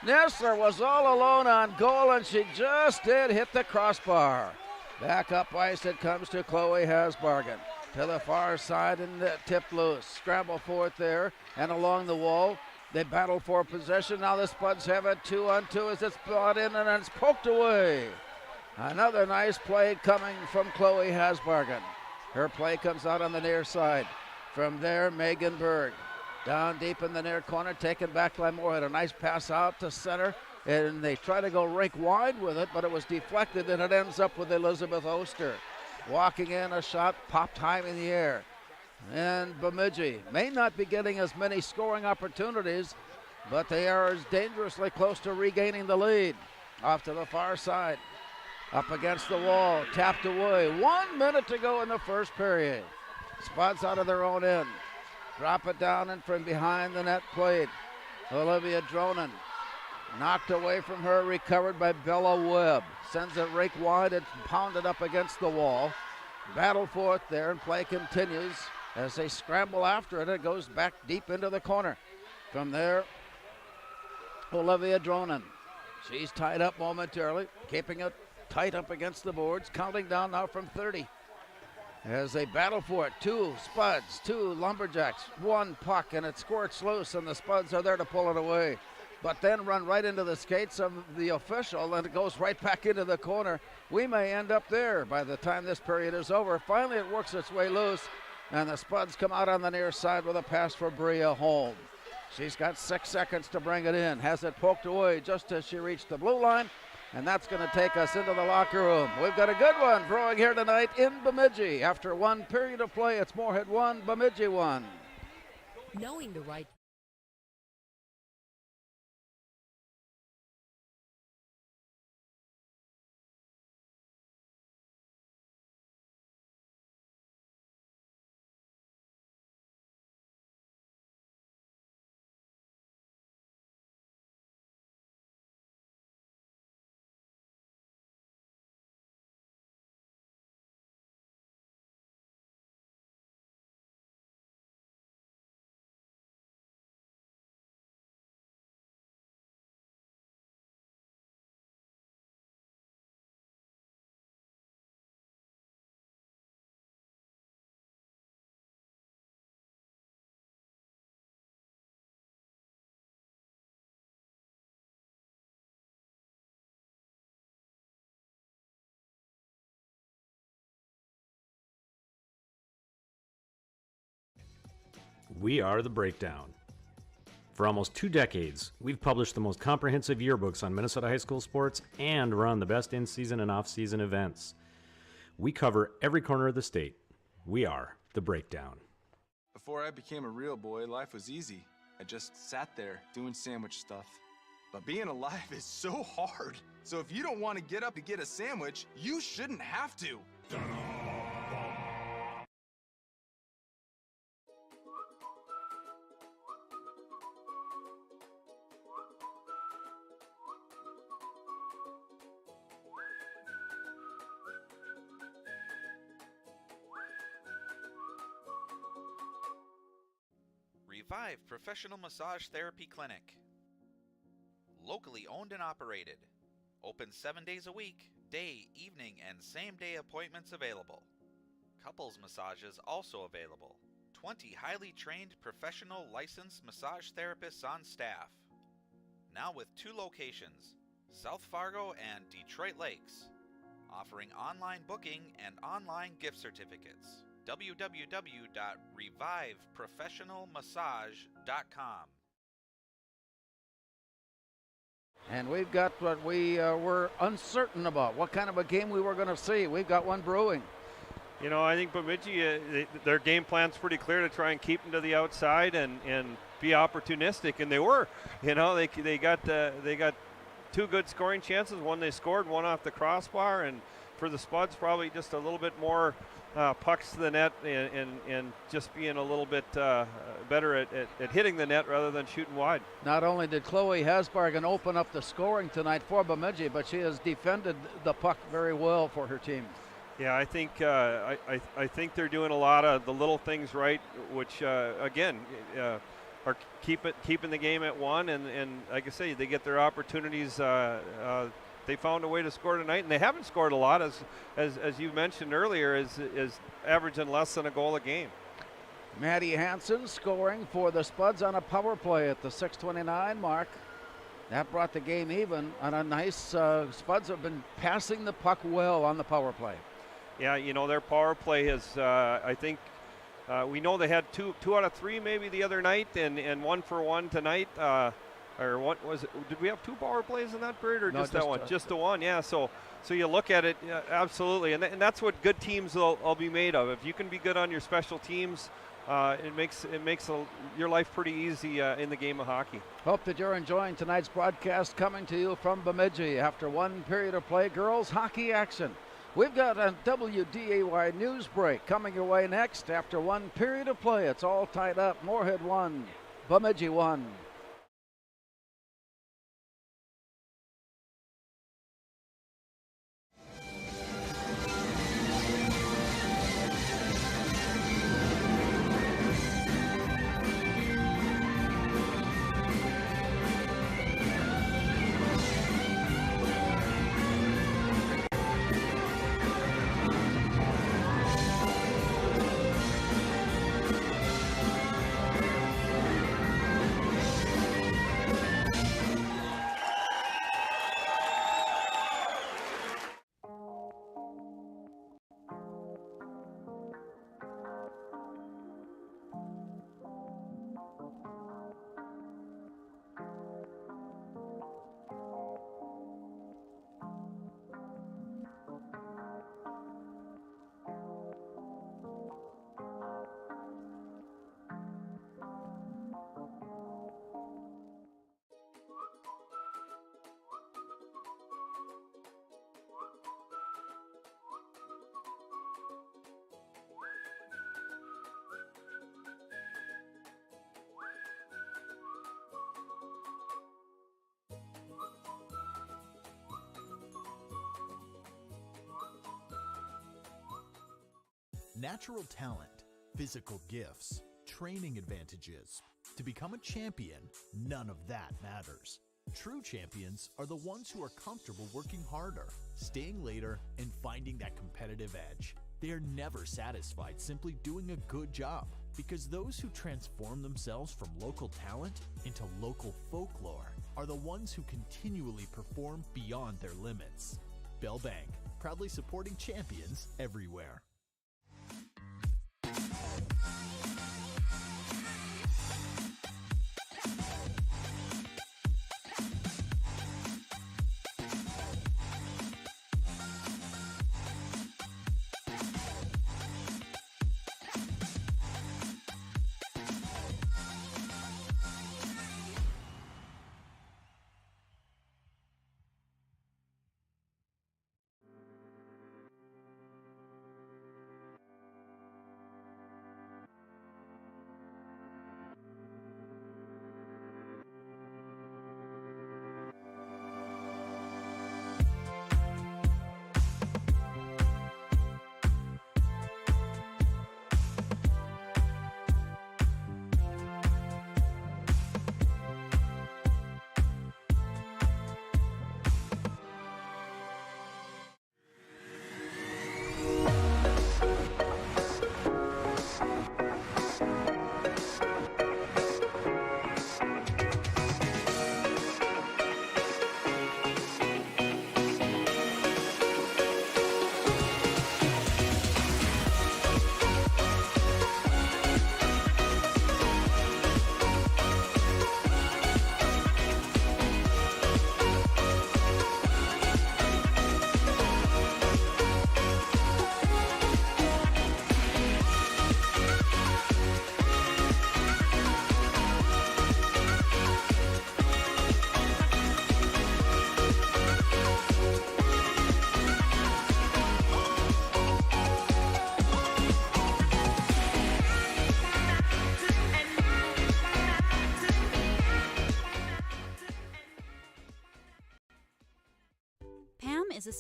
Nissler was all alone on goal, and she just did hit the crossbar. Back up ice it comes to Chloe Hasbargen. To the far side and tipped loose. Scramble for it there and along the wall. They battle for possession. Now the Spuds have it 2-on-2 as it's brought in and it's poked away. Another nice play coming from Chloe Hasbargen. Her play comes out on the near side. From there, Megan Berg. Down deep in the near corner, taken back by Moorhead. A nice pass out to center, and they try to go rink wide with it, but it was deflected, and it ends up with Elizabeth Oster. Walking in, a shot popped high in the air. And Bemidji may not be getting as many scoring opportunities, but they are as dangerously close to regaining the lead. Off to the far side. Up against the wall, tapped away. 1 minute to go in the first period. Spuds out of their own end. Drop it down and from behind the net played. Olivia Dronen. Knocked away from her, recovered by Bella Webb. Sends it rake wide, it's pounded up against the wall. Battle for it there, and play continues as they scramble after it. It goes back deep into the corner. From there, Olivia Dronen. She's tied up momentarily, keeping it tight up against the boards, counting down now from 30. As they battle for it, 2 Spuds, 2 Lumberjacks, 1 puck, and it squirts loose, and the Spuds are there to pull it away. But then run right into the skates of the official, and it goes right back into the corner. We may end up there by the time this period is over. Finally, it works its way loose, and the Spuds come out on the near side with a pass for Bria Holm. She's got 6 seconds to bring it in. Has it poked away just as she reached the blue line, and that's going to take us into the locker room. We've got a good one brewing here tonight in Bemidji. After 1 period of play, it's Moorhead 1, Bemidji 1. Knowing the right We are The Breakdown. For almost 2 decades, we've published the most comprehensive yearbooks on Minnesota high school sports and run the best in-season and off-season events. We cover every corner of the state. We are The Breakdown. Before I became a real boy, life was easy. I just sat there doing sandwich stuff. But being alive is so hard. So if you don't want to get up to get a sandwich, you shouldn't have to. Revive Professional Massage Therapy Clinic. Locally owned and operated. Open 7 days a week, day, evening, and same-day appointments available. Couples massages also available. 20 highly trained professional licensed massage therapists on staff. Now with 2 locations, South Fargo and Detroit Lakes. Offering online booking and online gift certificates. www.reviveprofessionalmassage.com. And we've got what we were uncertain about, what kind of a game we were going to see. We've got one brewing. You know, I think Bemidji, their game plan's pretty clear to try and keep them to the outside and be opportunistic, and they were. You know, they got 2 good scoring chances. One they scored, one off the crossbar, and for the Spuds, probably just a little bit more pucks to the net and just being a little bit better at hitting the net rather than shooting wide. Not only did Chloe Hasbargen open up the scoring tonight for Bemidji, but she has defended the puck very well for her team. Yeah, I think I think they're doing a lot of the little things right, which again are keeping the game at 1, and like I say, they get their opportunities. They found a way to score tonight, and they haven't scored a lot, as you mentioned earlier, is averaging less than a goal a game. Maddie Hansen scoring for the Spuds on a power play at the 6:29 mark. That brought the game even on a nice, Spuds have been passing the puck well on the power play. Yeah, you know, their power play has, I think, we know they had 2 out of 3 maybe the other night, and 1 for 1 tonight. Or what was it? Did we have 2 power plays in that period, or just that one? Just the one, yeah. So you look at it, absolutely, and that's what good teams will be made of. If you can be good on your special teams, it makes your life pretty easy in the game of hockey. Hope that you're enjoying tonight's broadcast, coming to you from Bemidji after 1 period of play. Girls hockey action. We've got a WDAY news break coming your way next after 1 period of play. It's all tied up. Moorhead 1, Bemidji 1. Natural talent, physical gifts, training advantages. To become a champion, none of that matters. True champions are the ones who are comfortable working harder, staying later, and finding that competitive edge. They are never satisfied simply doing a good job, because those who transform themselves from local talent into local folklore are the ones who continually perform beyond their limits. Bell Bank, proudly supporting champions everywhere.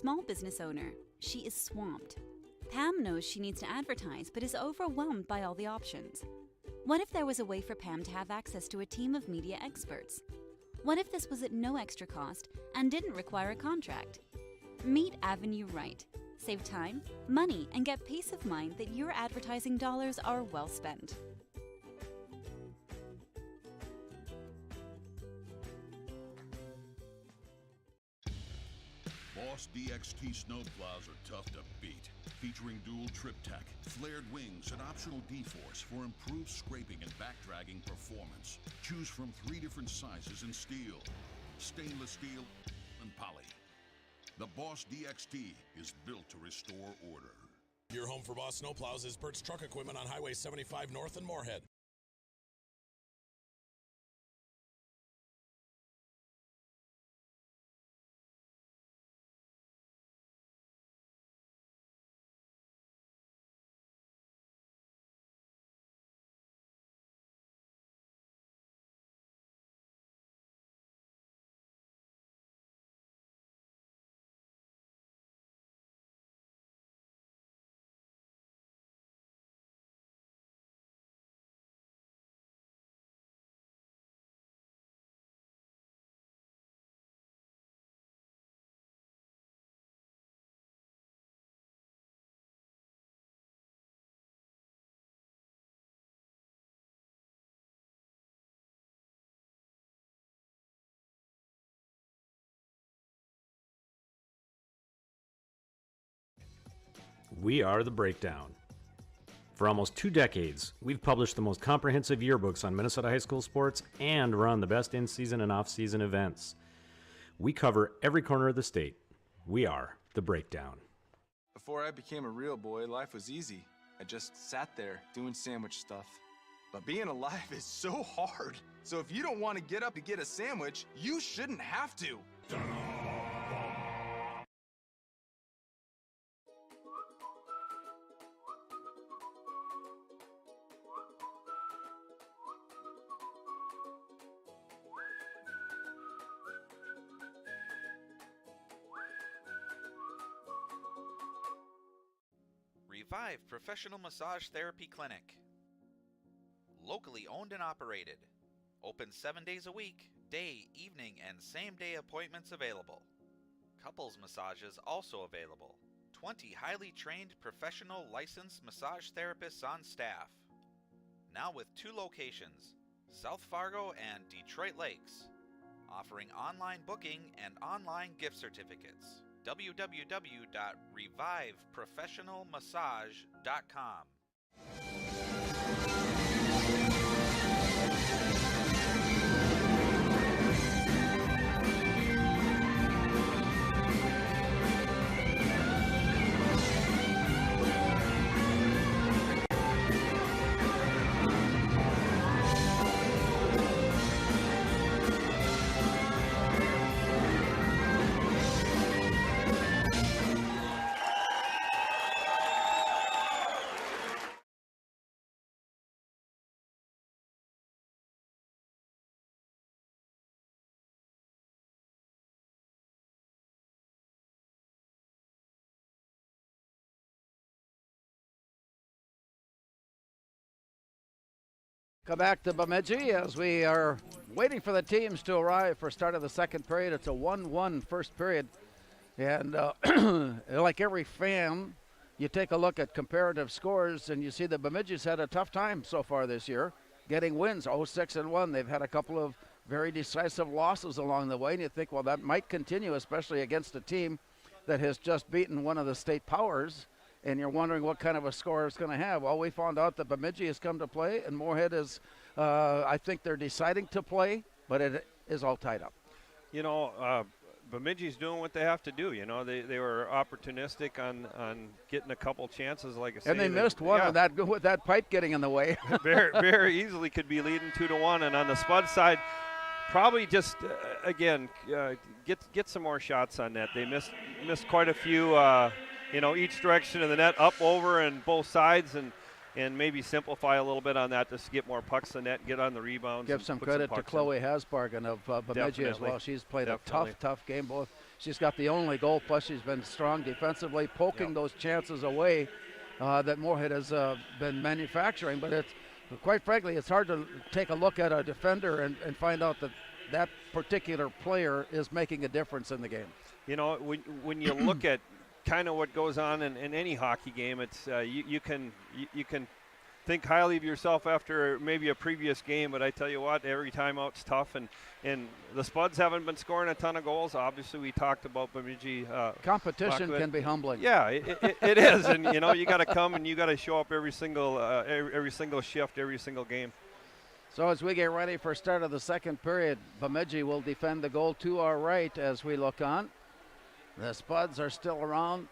small business owner. She is swamped. Pam knows she needs to advertise, but is overwhelmed by all the options. What if there was a way for Pam to have access to a team of media experts? What if this was at no extra cost and didn't require a contract? Meet Avenue Right. Save time, money, and get peace of mind that your advertising dollars are well spent. Boss DXT snowplows are tough to beat. Featuring dual trip tech, flared wings, and optional D-force for improved scraping and backdragging performance. Choose from 3 different sizes in steel, stainless steel, and poly. The Boss DXT is built to restore order. Your home for Boss snowplows is Bert's Truck Equipment on Highway 75 North in Moorhead. We are The Breakdown. For almost 2 decades, we've published the most comprehensive yearbooks on Minnesota high school sports and run the best in-season and off-season events. We cover every corner of the state. We are The Breakdown. Before I became a real boy, life was easy. I just sat there doing sandwich stuff. But being alive is so hard. So if you don't want to get up to get a sandwich, you shouldn't have to. Revive Professional Massage Therapy Clinic. Locally owned and operated. Open 7 days a week, day, evening, and same-day appointments available. Couples massages also available. 20 highly trained professional licensed massage therapists on staff. Now with 2 locations, South Fargo and Detroit Lakes. Offering online booking and online gift certificates. www.reviveprofessionalmassage.com. Come back to Bemidji as we are waiting for the teams to arrive for start of the second period. It's a 1-1 first period. And like every fan, you take a look at comparative scores and you see that Bemidji's had a tough time so far this year, getting wins, 0-6-1. They've had a couple of very decisive losses along the way, and you think, well, that might continue, especially against a team that has just beaten one of the state powers. And you're wondering what kind of a score it's going to have. Well, we found out that Bemidji has come to play, and Moorhead is, I think they're deciding to play, but it is all tied up. You know, Bemidji's doing what they have to do. You know, they were opportunistic on getting a couple chances, like I said. And they missed one with that pipe getting in the way. very easily could be leading 2-1. And on the Spud side, probably just, again, get some more shots on net. They missed quite a few, you know, each direction of the net, up, over, and both sides. And and maybe simplify a little bit on that just to get more pucks in the net, get on the rebounds. Give some credit to Chloe Hasbargen of Bemidji as well. She's played a tough game. She's got the only goal, plus she's been strong defensively, poking those chances away that Moorhead has been manufacturing. But quite frankly, it's hard to take a look at a defender and find out that particular player is making a difference in the game. You know, when you look at kind of what goes on in any hockey game, it's you can think highly of yourself after maybe a previous game, but I tell you what, every time out's tough, and the Spuds haven't been scoring a ton of goals. Obviously, we talked about Bemidji. Competition can be humbling. Yeah, it is, and you know, you got to come and you got to show up every single shift, every single game. So as we get ready for start of the second period, Bemidji will defend the goal to our right as we look on. The Spuds are still around.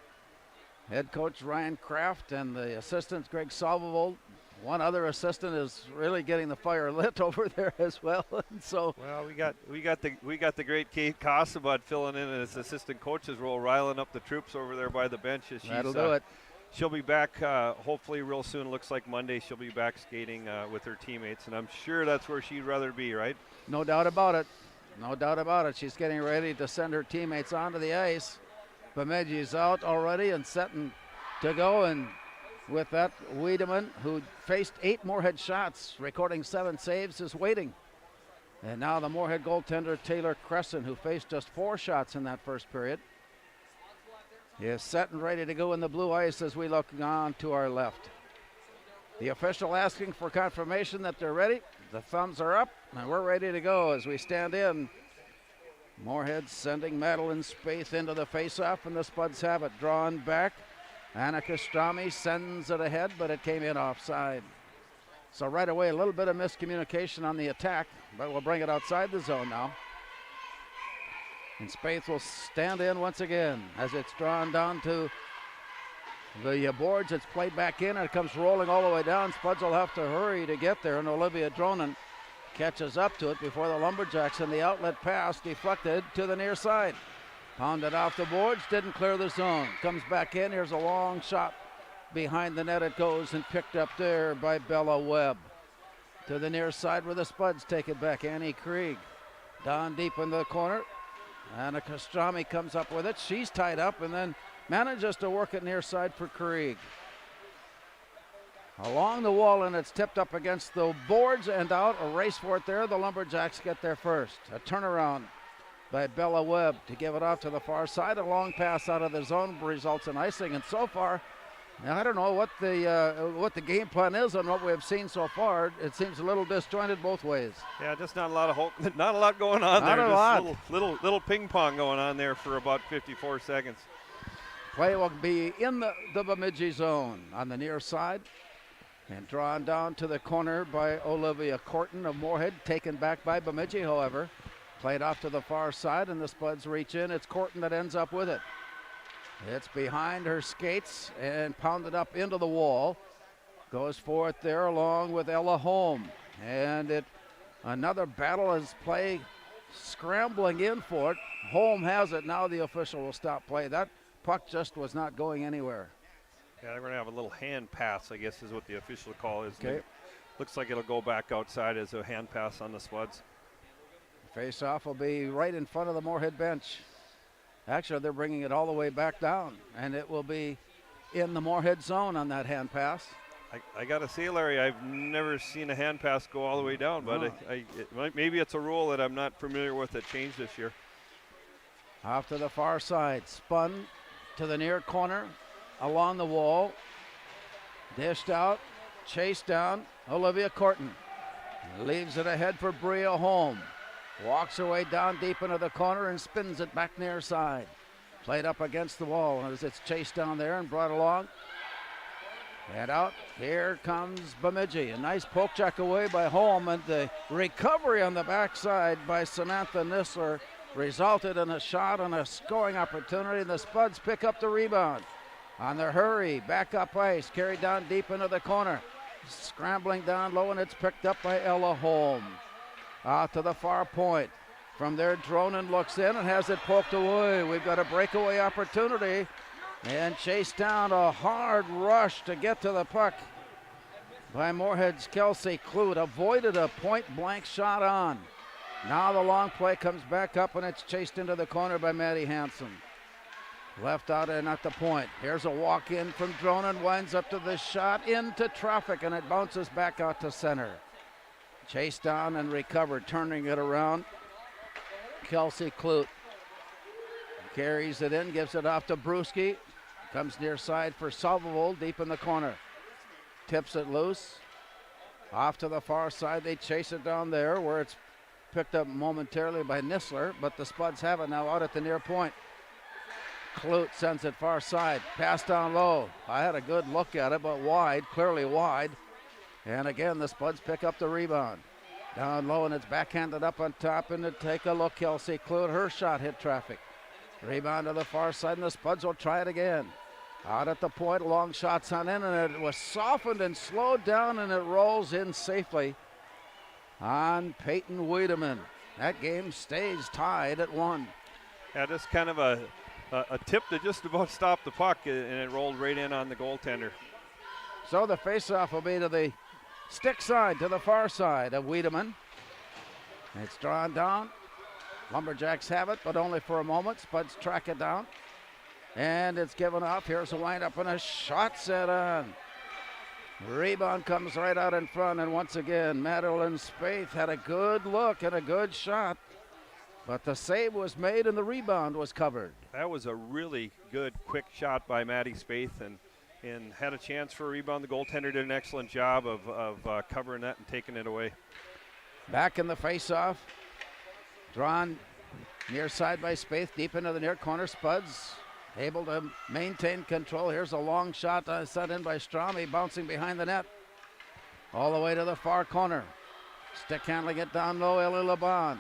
Head coach Ryan Kraft and the assistant Greg Salvovold. One other assistant is really getting the fire lit over there as well. And so well, we got the great Kate Cossabud filling in as assistant coach's role, riling up the troops over there by the bench. That'll do it. She'll be back hopefully real soon. Looks like Monday she'll be back skating with her teammates, and I'm sure that's where she'd rather be, right? No doubt about it. No doubt about it. She's getting ready to send her teammates onto the ice. Bemidji's out already and setting to go, and with that, Wiedemann, who faced 8 Moorhead shots, recording 7 saves, is waiting. And now the Moorhead goaltender Taylor Crescent, who faced just 4 shots in that first period, is set and ready to go in the blue ice as we look on to our left. The official asking for confirmation that they're ready. The thumbs are up, and we're ready to go as we stand in. Moorhead sending Madeline Spaeth into the faceoff, and the Spuds have it. Drawn back. Annika Strami sends it ahead, but it came in offside. So right away, a little bit of miscommunication on the attack, but we'll bring it outside the zone now. And Spaeth will stand in once again as it's drawn down to the boards. It's played back in, and it comes rolling all the way down. Spuds will have to hurry to get there, and Olivia Dronen catches up to it before the Lumberjacks, and the outlet pass deflected to the near side. Pounded off the boards, didn't clear the zone. Comes back in, here's a long shot. Behind the net it goes, and picked up there by Bella Webb. To the near side where the Spuds take it back. Annie Krieg down deep in the corner. Annika Strami comes up with it. She's tied up and then manages to work it near side for Krieg. Along the wall, and it's tipped up against the boards and out. A race for it there. The Lumberjacks get there first. A turnaround by Bella Webb to give it off to the far side. A long pass out of the zone results in icing. And so far, I don't know what the game plan is on what we've seen so far. It seems a little disjointed both ways. Yeah, just not a lot going on there. Not a lot. Little ping pong going on there for about 54 seconds. Play will be in the Bemidji zone on the near side. And drawn down to the corner by Olivia Corton of Moorhead. Taken back by Bemidji, however. Played off to the far side, and the Spuds reach in. It's Corton that ends up with it. It's behind her skates and pounded up into the wall. Goes for it there along with Ella Holm. And another battle as play scrambling in for it. Holm has it. Now the official will stop play. That puck just was not going anywhere. Yeah, they're going to have a little hand pass, I guess is what the official call is. Okay. Looks like it'll go back outside as a hand pass on the Spuds. Face-off will be right in front of the Moorhead bench. Actually, they're bringing it all the way back down, and it will be in the Moorhead zone on that hand pass. I got to say, Larry, I've never seen a hand pass go all the way down, but maybe it's a rule that I'm not familiar with that changed this year. Off to the far side, spun to the near corner, along the wall, dished out, chased down, Olivia Corton. Leaves it ahead for Bria Holm. Walks her way down deep into the corner and spins it back near side. Played up against the wall as it's chased down there and brought along. And out, here comes Bemidji. A nice poke check away by Holm, and the recovery on the backside by Samantha Nissler resulted in a shot and a scoring opportunity, and the Spuds pick up the rebound. On the hurry, back up ice, carried down deep into the corner. Scrambling down low, and it's picked up by Ella Holm. Out to the far point. From there, Dronen looks in and has it poked away. We've got a breakaway opportunity. And chased down, a hard rush to get to the puck. by Moorhead's Kelsey Clute. Avoided a point-blank shot on. Now the long play comes back up, and it's chased into the corner by Maddie Hansen. Left out and at the point. Here's a walk-in from Dronen. Winds up to the shot into traffic, and it bounces back out to center. Chased down and recovered, turning it around. Kelsey Clute carries it in, gives it off to Brewski. Comes near side for Salvovold, deep in the corner. Tips it loose. Off to the far side. They chase it down there where it's picked up momentarily by Nissler, but the Spuds have it now out at the near point. Clute sends it far side. Pass down low. I had a good look at it, but wide, clearly wide. And again, the Spuds pick up the rebound. Down low, and it's backhanded up on top, and to take a look, Kelsey Clute. Her shot hit traffic. Rebound to the far side, and the Spuds will try it again. Out at the point, long shots on in, and it was softened and slowed down, and it rolls in safely on Peyton Wiedemann. That game stays tied at 1. Yeah, just kind of a tip that just about stopped the puck, and it rolled right in on the goaltender. So the faceoff will be to the stick side, to the far side of Wiedemann. It's drawn down. Lumberjacks have it, but only for a moment. Spuds track it down. And it's given off. Here's a windup and a shot set on. Rebound comes right out in front, and once again, Madeline Spaeth had a good look and a good shot, but the save was made and the rebound was covered. That was a really good, quick shot by Maddie Spaeth, and had a chance for a rebound. The goaltender did an excellent job of covering that and taking it away. Back in the face-off. Drawn near side by Spaeth, deep into the near corner. Spuds able to maintain control. Here's a long shot set in by Strami, bouncing behind the net. All the way to the far corner. Stick handling it down low, Ellie LeBon.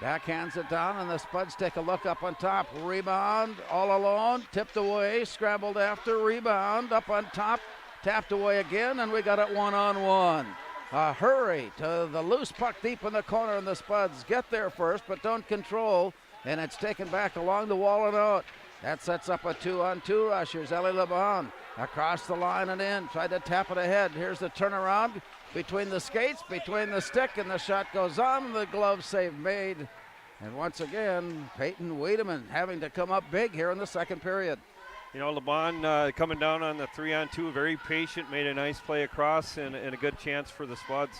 Backhands it down, and the Spuds take a look up on top. Rebound, all alone, tipped away, scrambled after, rebound, up on top, tapped away again, and we got it 1-on-1. A hurry to the loose puck deep in the corner, and the Spuds get there first, but don't control, and it's taken back along the wall and out. That sets up a 2-on-2 rush. Here's Ellie LeBon across the line and in. Tried to tap it ahead. Here's the turnaround between the skates, between the stick, and the shot goes on. The glove save made. And once again, Peyton Wiedemann having to come up big here in the second period. You know, LeBon coming down on the 3-on-2, very patient, made a nice play across, and a good chance for the Spuds.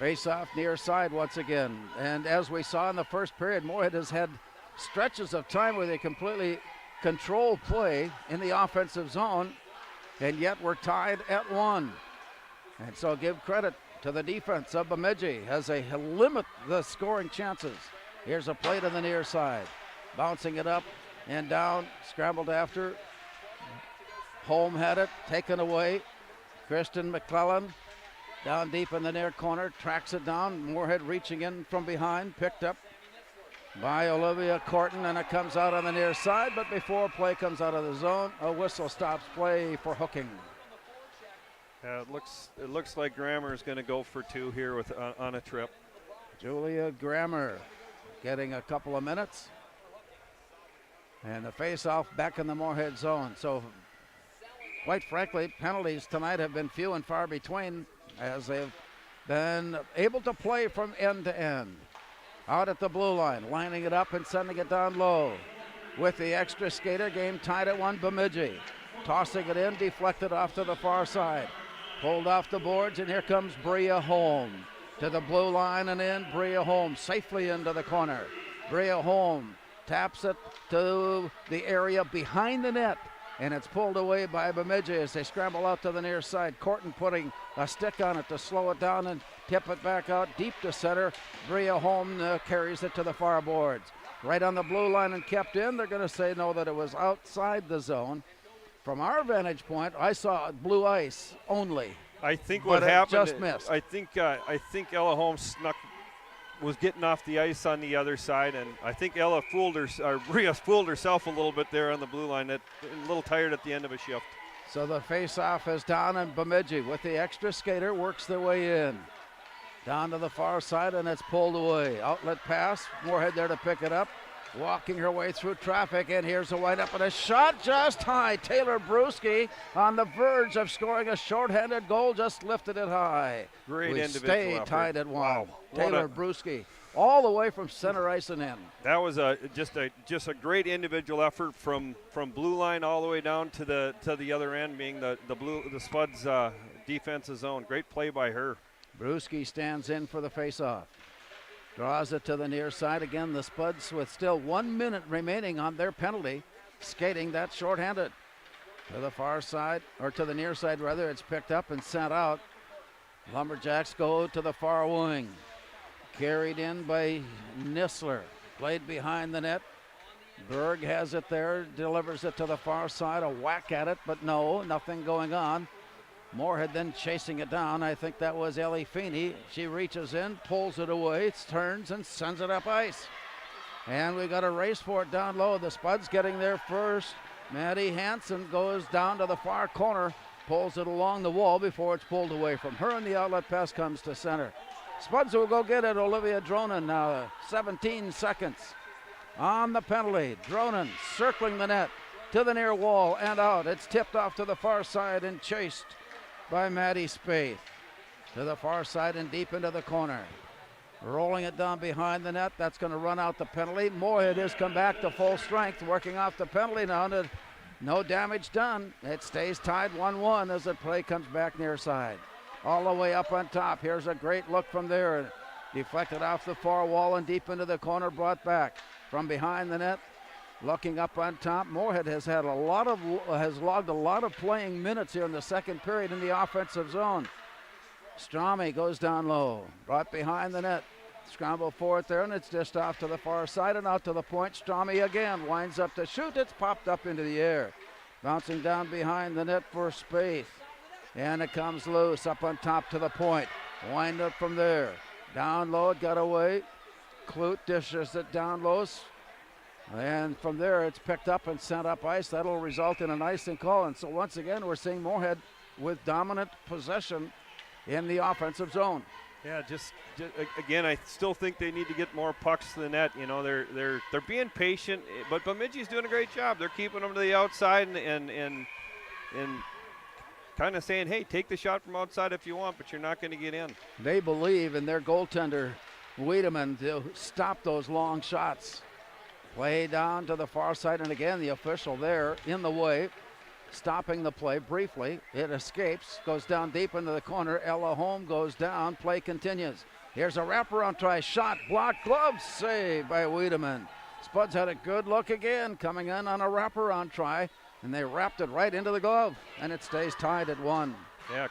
Face off near side once again. And as we saw in the first period, Moorhead has had stretches of time where they completely control play in the offensive zone, and yet we're tied at 1. And so give credit to the defense of Bemidji as they limit the scoring chances. Here's a play to the near side. Bouncing it up and down, scrambled after. Holm had it, taken away. Kristen McClellan down deep in the near corner, tracks it down. Moorhead reaching in from behind, picked up by Olivia Corton, and it comes out on the near side, but before play comes out of the zone, a whistle stops play for hooking. It looks like Grammer is going to go for 2 here with on a trip. Julia Grammer getting a couple of minutes. And the face-off back in the Moorhead zone. So, quite frankly, penalties tonight have been few and far between as they've been able to play from end to end. Out at the blue line, lining it up and sending it down low. With the extra skater, game tied at 1, Bemidji. Tossing it in, deflected off to the far side. Pulled off the boards, and here comes Bria Holm. To the blue line and in, Bria Holm safely into the corner. Bria Holm taps it to the area behind the net, and it's pulled away by Bemidji as they scramble out to the near side. Corton putting a stick on it to slow it down and tip it back out deep to center. Bria Holm carries it to the far boards. Right on the blue line and kept in. They're going to say no, that it was outside the zone. From our vantage point, I saw blue ice only. I think what happened, just missed. I think Ella Holmes was getting off the ice on the other side, and I think Bria fooled herself a little bit there on the blue line. A little tired at the end of a shift. So the face-off is down, and Bemidji with the extra skater works their way in. Down to the far side, and it's pulled away. Outlet pass, Moorhead there to pick it up. walking her way through traffic, and here's a windup and a shot just high. Taylor Bruschi on the verge of scoring a shorthanded goal, just lifted it high. Great we individual stay effort. tied at 1. Wow. Taylor Bruschi all the way from center ice and in. That was just a great individual effort from blue line all the way down to the other end, being the Spuds defensive zone. Great play by her. Bruschi stands in for the faceoff. Draws it to the near side. Again, the Spuds with still 1 minute remaining on their penalty, skating that shorthanded. To the far side, or to the near side rather, it's picked up and sent out. Lumberjacks go to the far wing. Carried in by Nissler. Played behind the net. Berg has it there, delivers it to the far side. A whack at it, but no, nothing going on. Moorhead then chasing it down. I think that was Ellie Feeney. She reaches in, pulls it away, turns and sends it up ice. And we got a race for it down low. The Spuds getting there first. Maddie Hansen goes down to the far corner, pulls it along the wall before it's pulled away from her, and the outlet pass comes to center. Spuds will go get it. Olivia Dronen now, 17 seconds on the penalty. Dronen circling the net to the near wall and out. It's tipped off to the far side and chased by Maddie Spaeth. To the far side and deep into the corner. Rolling it down behind the net. That's going to run out the penalty. Moorhead has come back to full strength, working off the penalty now. No damage done. It stays tied 1-1 as the play comes back near side. All the way up on top. Here's a great look from there. Deflected off the far wall and deep into the corner, brought back from behind the net. Looking up on top, Moorhead has logged a lot of playing minutes here in the second period in the offensive zone. Strami goes down low, brought behind the net. Scramble for it there, and it's just off to the far side and out to the point. Strami again winds up to shoot. It's popped up into the air. Bouncing down behind the net for Spaeth. And it comes loose up on top to the point. Wind up from there. Down low, it got away. Clute dishes it down low. And from there, it's picked up and sent up ice. That'll result in an icing call. And so once again, we're seeing Moorhead with dominant possession in the offensive zone. Yeah, just again, I still think they need to get more pucks to the net. You know, they're being patient, but Bemidji's doing a great job. They're keeping them to the outside and kind of saying, hey, take the shot from outside if you want, but you're not going to get in. They believe in their goaltender, Wiedemann, to stop those long shots. Play down to the far side, and again, the official there in the way, stopping the play briefly. It escapes, goes down deep into the corner. Ella Holm goes down. Play continues. Here's a wraparound try. Shot, blocked, glove, save by Wiedemann. Spuds had a good look again, coming in on a wraparound try, and they wrapped it right into the glove, and it stays tied at 1. Yeah,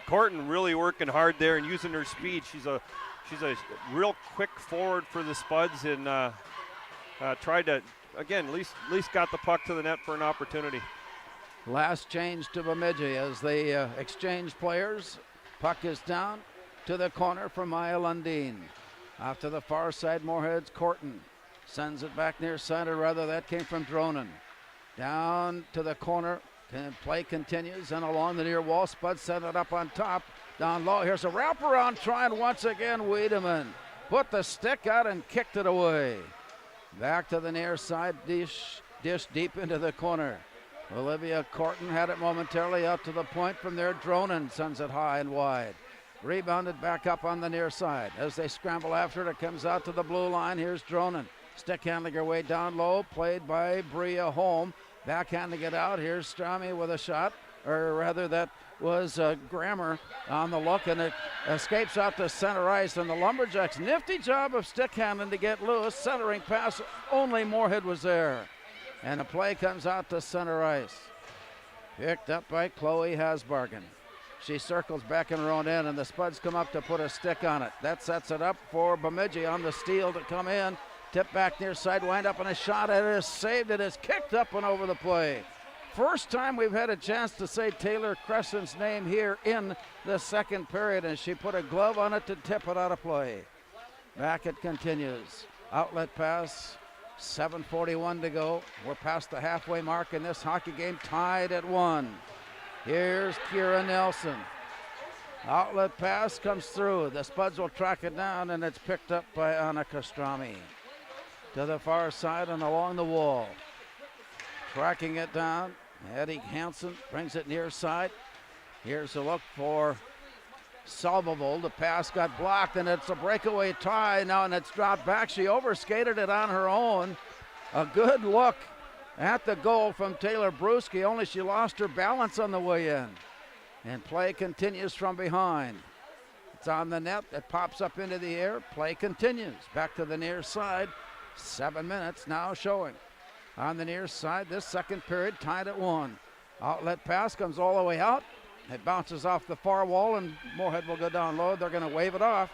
Corton really working hard there and using her speed. She's a real quick forward for the Spuds, and tried to, again, at least got the puck to the net for an opportunity. Last change to Bemidji as they exchange players. Puck is down to the corner for Maya Lundin. Off to the far side, Moorhead's Corton. Sends it back near center, rather that came from Dronen. Down to the corner, play continues, and along the near wall, Spud set it up on top. Down low, here's a wraparound try, and once again, Wiedemann put the stick out and kicked it away. Back to the near side, dish deep into the corner. Olivia Corton had it momentarily out to the point. From there, Dronen sends it high and wide. Rebounded back up on the near side. As they scramble after it, it comes out to the blue line. Here's Dronen. Stick handling her way down low, played by Bria Holm. Backhanding it out. Here's Strami with a shot, or rather that was Grammer on the look, and it escapes out to center ice, and the Lumberjacks, nifty job of stick handling to get loose. Centering pass, only Moorhead was there. And the play comes out to center ice. Picked up by Chloe Hasbargen. She circles back in her own end, and the Spuds come up to put a stick on it. That sets it up for Bemidji on the steal to come in. Tip back near side, wind up, and a shot. It is saved. It is kicked up and over the play. First time we've had a chance to say Taylor Crescent's name here in the second period, and she put a glove on it to tip it out of play. Back it continues. Outlet pass. 7:41 to go. We're past the halfway mark in this hockey game, tied at 1. Here's Kira Nelson. Outlet pass comes through. The Spuds will track it down, and it's picked up by Annika Strami. to the far side and along the wall. Tracking it down, Eddie Hansen brings it near side. Here's a look for Salvovold. The pass got blocked, and it's a breakaway tie now, and it's dropped back. She overskated it on her own. A good look at the goal from Taylor Bruschi, only she lost her balance on the way in. And play continues from behind. It's on the net. It pops up into the air. Play continues. Back to the near side. 7 minutes now showing. On the near side, this second period tied at 1. Outlet pass comes all the way out. It bounces off the far wall, and Moorhead will go down low. They're going to wave it off.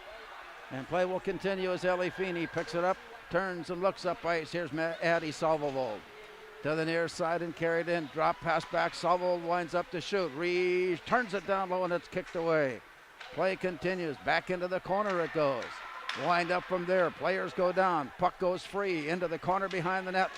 And play will continue as Ellie Feeney picks it up, turns and looks up ice. Here's Addie Salvovold. To the near side and carried in. Drop pass back. Salvovold winds up to shoot. Turns it down low, and it's kicked away. Play continues. Back into the corner it goes. Wind up from there. Players go down. Puck goes free into the corner behind the net.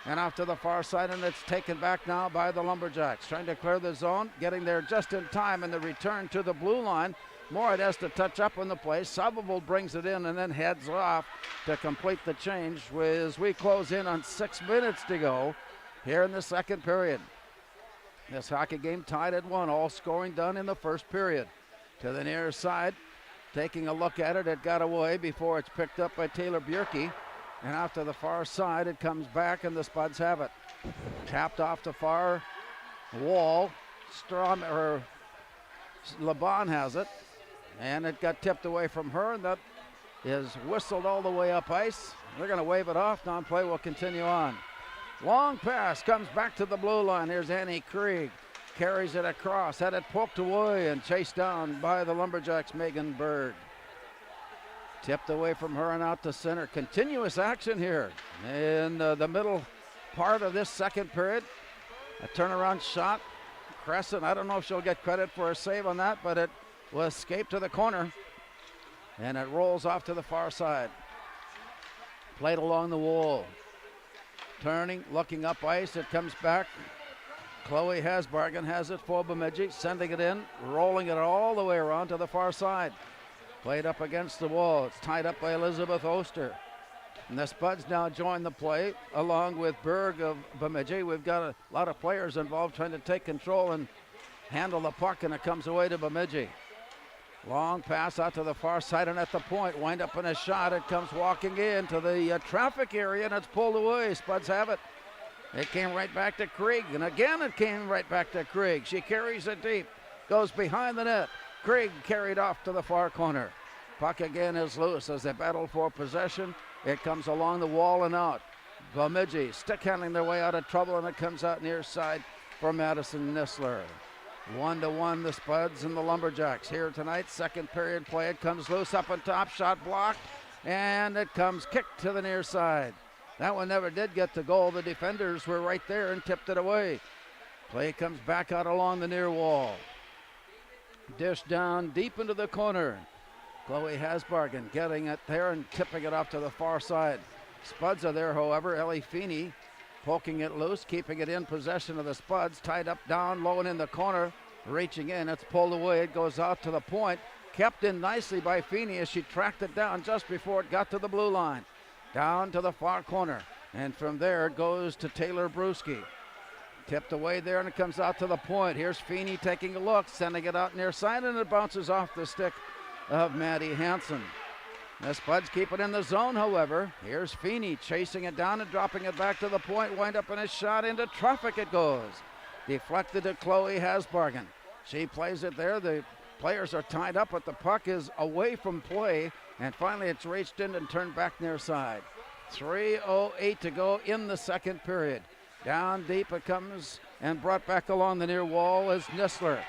And off to the far side, and it's taken back now by the Lumberjacks. Trying to clear the zone, getting there just in time, and the return to the blue line. Moorhead has to touch up on the play. Salvovold brings it in and then heads off to complete the change as we close in on 6 minutes to go here in the second period. This hockey game tied at 1, all scoring done in the first period. To the near side, taking a look at it, it got away before it's picked up by Taylor Bjerke. And out to the far side, it comes back, and the Spuds have it. Tapped off the far wall. Laban has it. And it got tipped away from her, and that is whistled all the way up ice. They're going to wave it off. Non-play will continue on. Long pass comes back to the blue line. Here's Annie Krieg. Carries it across. Had it poked away and chased down by the Lumberjacks' Megan Berg. Tipped away from her and out to center. Continuous action here in the middle part of this second period. A turnaround shot. Crescent, I don't know if she'll get credit for a save on that, but it will escape to the corner. And it rolls off to the far side. Played along the wall. Turning, looking up ice. It comes back. Chloe Hasbargen has it for Bemidji. Sending it in, rolling it all the way around to the far side. Played up against the wall. It's tied up by Elizabeth Oster. And the Spuds now join the play along with Berg of Bemidji. We've got a lot of players involved trying to take control and handle the puck, and it comes away to Bemidji. Long pass out to the far side, and at the point, wind up in a shot. It comes walking into the traffic area, and it's pulled away. Spuds have it. It came right back to Krieg, and again it came right back to Krieg. She carries it deep, goes behind the net. Krieg carried off to the far corner. Puck again is loose as they battle for possession. It comes along the wall and out. Bemidji stick handling their way out of trouble, and it comes out near side for Madison Nisler. 1-1 the Spuds and the Lumberjacks here tonight. Second period play. It comes loose up on top. Shot blocked, and it comes kicked to the near side. That one never did get to goal. The defenders were right there and tipped it away. Play comes back out along the near wall. Dish down deep into the corner. Chloe Hasbargen getting it there and tipping it off to the far side. Spuds are there, however. Ellie Feeney poking it loose, keeping it in possession of the Spuds. Tied up down low and in the corner. Reaching in, it's pulled away. It goes out to the point. Kept in nicely by Feeney as she tracked it down just before it got to the blue line. Down to the far corner. And from there it goes to Taylor Bruschi. Tipped away there, and it comes out to the point. Here's Feeney taking a look, sending it out near side, and it bounces off the stick of Maddie Hansen. The Spuds keep it in the zone, however. Here's Feeney chasing it down and dropping it back to the point. Wind up in a shot into traffic it goes. Deflected to Chloe Hasbargen. She plays it there. The players are tied up, but the puck is away from play. And finally it's reached in and turned back near side. 3:08 to go in the second period. Down deep it comes and brought back along the near wall as Nisler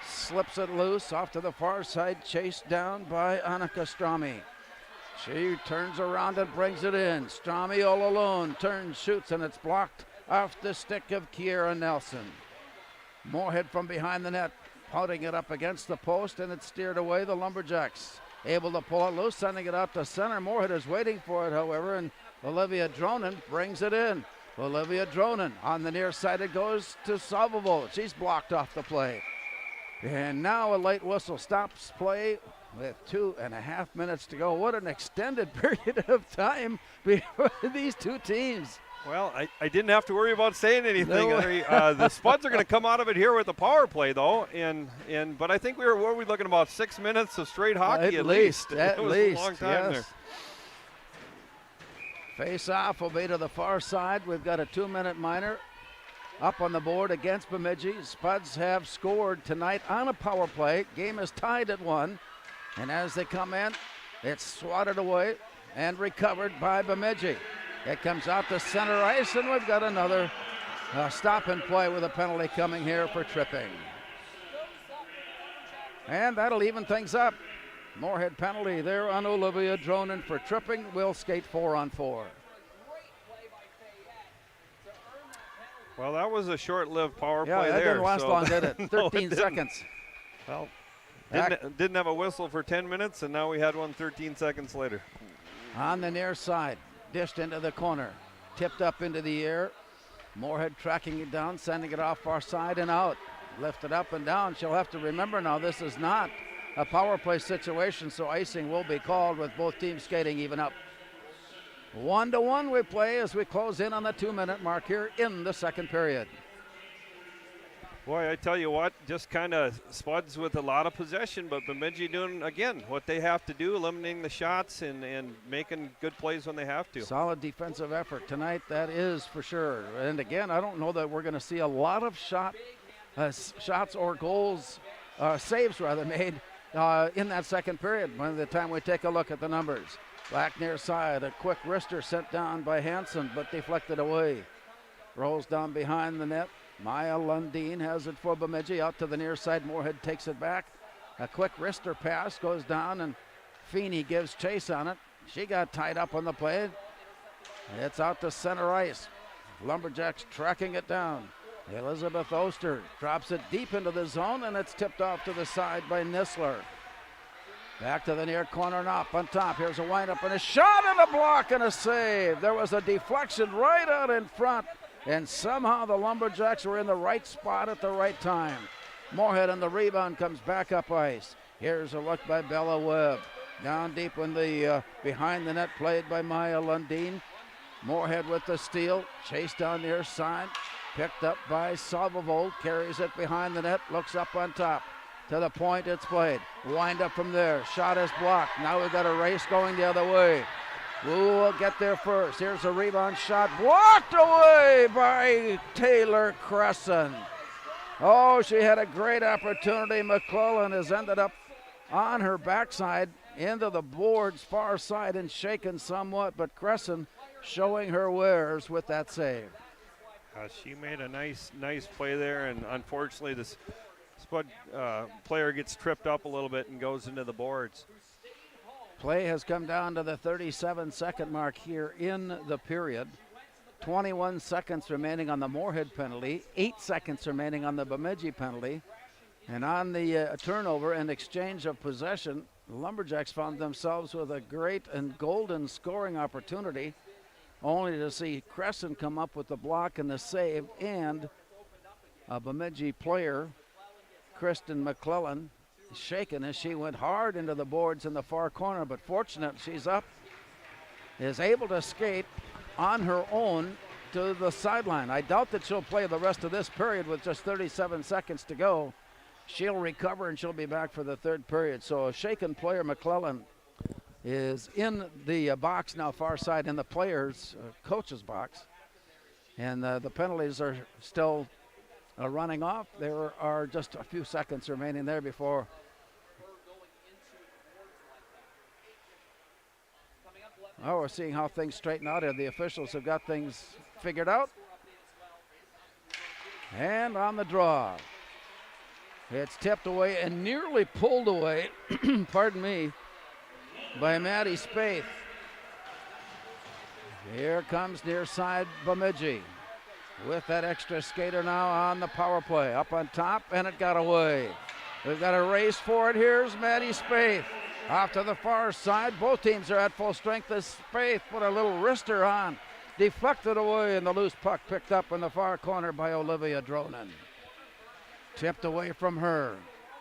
slips it loose off to the far side, chased down by Annika Strami. She turns around and brings it in. Strami all alone, turns, shoots, and it's blocked off the stick of Kiera Nelson. Moorhead from behind the net, pouting it up against the post, and it's steered away. The Lumberjacks able to pull it loose, sending it out to center. Moorhead is waiting for it, however, and Olivia Dronen brings it in. Olivia Dronen on the near side. It goes to Salvovold. She's blocked off the play. And now a late whistle stops play with 2.5 minutes to go. What an extended period of time between these two teams. Well, I didn't have to worry about saying anything. No. The Spuds are going to come out of it here with a power play, though. But I think what were we looking about 6 minutes of straight hockey at least. It was a long time yes. there. Face-off will be to the far side. We've got a 2-minute minor up on the board against Bemidji. Spuds have scored tonight on a power play. Game is tied at 1. And as they come in, it's swatted away and recovered by Bemidji. It comes out to center ice, and we've got another stop and play with a penalty coming here for tripping. And that'll even things up. Moorhead penalty there on Olivia Dronen for tripping. Will skate 4-on-4. Well, that was a short-lived power play there. Yeah, that didn't last long, did it? 13 it seconds. Well, didn't have a whistle for 10 minutes, and now we had one 13 seconds later. On the near side, dished into the corner, tipped up into the air. Moorhead tracking it down, sending it off far side and out. Lifted up and down. She'll have to remember now this is not a power play situation, so icing will be called with both teams skating even up. 1-1 we play as we close in on the 2-minute mark here in the second period. Boy, I tell you what, just kind of Spuds with a lot of possession, but Bemidji doing, again, what they have to do, eliminating the shots and making good plays when they have to. Solid defensive effort tonight, that is for sure. And again, I don't know that we're going to see a lot of shots or goals, saves rather, made in that second period by the time we take a look at the numbers. Back near side, a quick wrister sent down by Hansen, but deflected away. Rolls down behind the net. Maya Lundeen has it for Bemidji. Out to the near side, Moorhead takes it back. A quick wrister pass goes down, and Feeney gives chase on it. She got tied up on the play. It's out to center ice. Lumberjacks tracking it down. Elizabeth Oster drops it deep into the zone, and it's tipped off to the side by Nisler. Back to the near corner and up on top. Here's a windup and a shot and a block and a save. There was a deflection right out in front, and somehow the Lumberjacks were in the right spot at the right time. Moorhead on the rebound comes back up ice. Here's a look by Bella Webb. Down deep in the behind the net, played by Maya Lundeen. Moorhead with the steal, chased down near side, picked up by Salvovold, carries it behind the net, looks up on top. To the point, it's played. Wind up from there. Shot is blocked. Now we've got a race going the other way. Who will get there first? Here's a rebound shot. Blocked away by Taylor Crescent. Oh, she had a great opportunity. McClellan has ended up on her backside into the boards far side and shaken somewhat, but Crescent showing her wares with that save. She made a nice play there, and unfortunately this Spud player gets tripped up a little bit and goes into the boards. Play has come down to the 37-second mark here in the period. 21 seconds remaining on the Moorhead penalty, 8 seconds remaining on the Bemidji penalty. And on the turnover and exchange of possession, the Lumberjacks found themselves with a great and golden scoring opportunity, only to see Crescent come up with the block and the save, and a Bemidji player, Kristen McClellan, shaken as she went hard into the boards in the far corner, but fortunate she's up, is able to skate on her own to the sideline. I doubt that she'll play the rest of this period with just 37 seconds to go. She'll recover and she'll be back for the third period. So a shaken player, McClellan, is in the box now, far side in the players' coach's box. And the penalties are still running off. There are just a few seconds remaining there before we're seeing how things straighten out here. The officials have got things figured out. And on the draw, it's tipped away and nearly pulled away, pardon me, by Maddie Spaeth. Here comes near side Bemidji with that extra skater now on the power play. Up on top, and it got away. We've got a race for it. Here's Maddie Spaeth. Off to the far side. Both teams are at full strength as Spaeth put a little wrister on. Deflected away, and the loose puck picked up in the far corner by Olivia Dronen. Tipped away from her.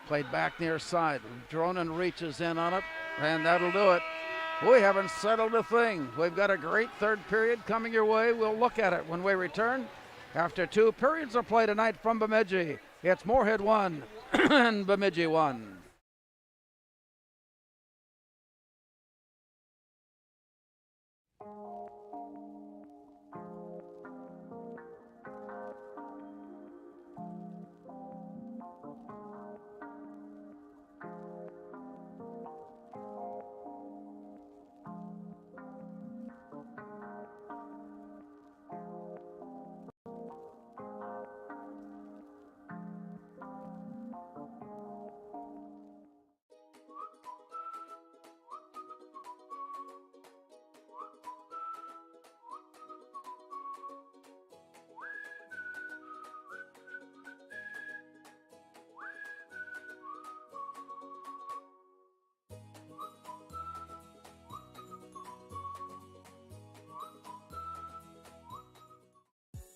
Played back near side. Dronin reaches in on it, and that'll do it. We haven't settled a thing. We've got a great third period coming your way. We'll look at it when we return. After 2 periods of play tonight from Bemidji, it's Moorhead 1 and Bemidji 1.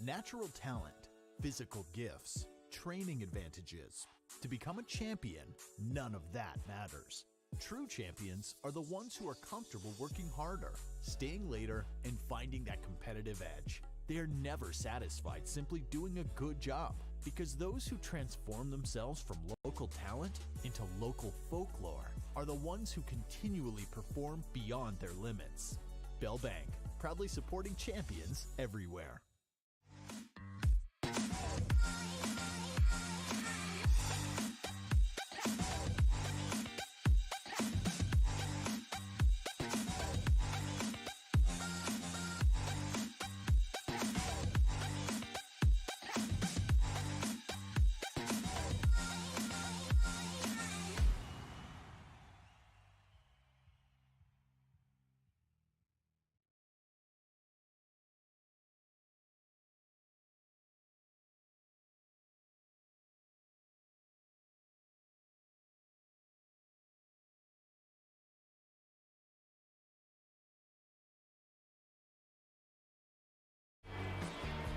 Natural talent, physical gifts, training advantages. To become a champion, none of that matters. True champions are the ones who are comfortable working harder, staying later, and finding that competitive edge. They are never satisfied simply doing a good job, because those who transform themselves from local talent into local folklore are the ones who continually perform beyond their limits. Bell Bank, proudly supporting champions everywhere.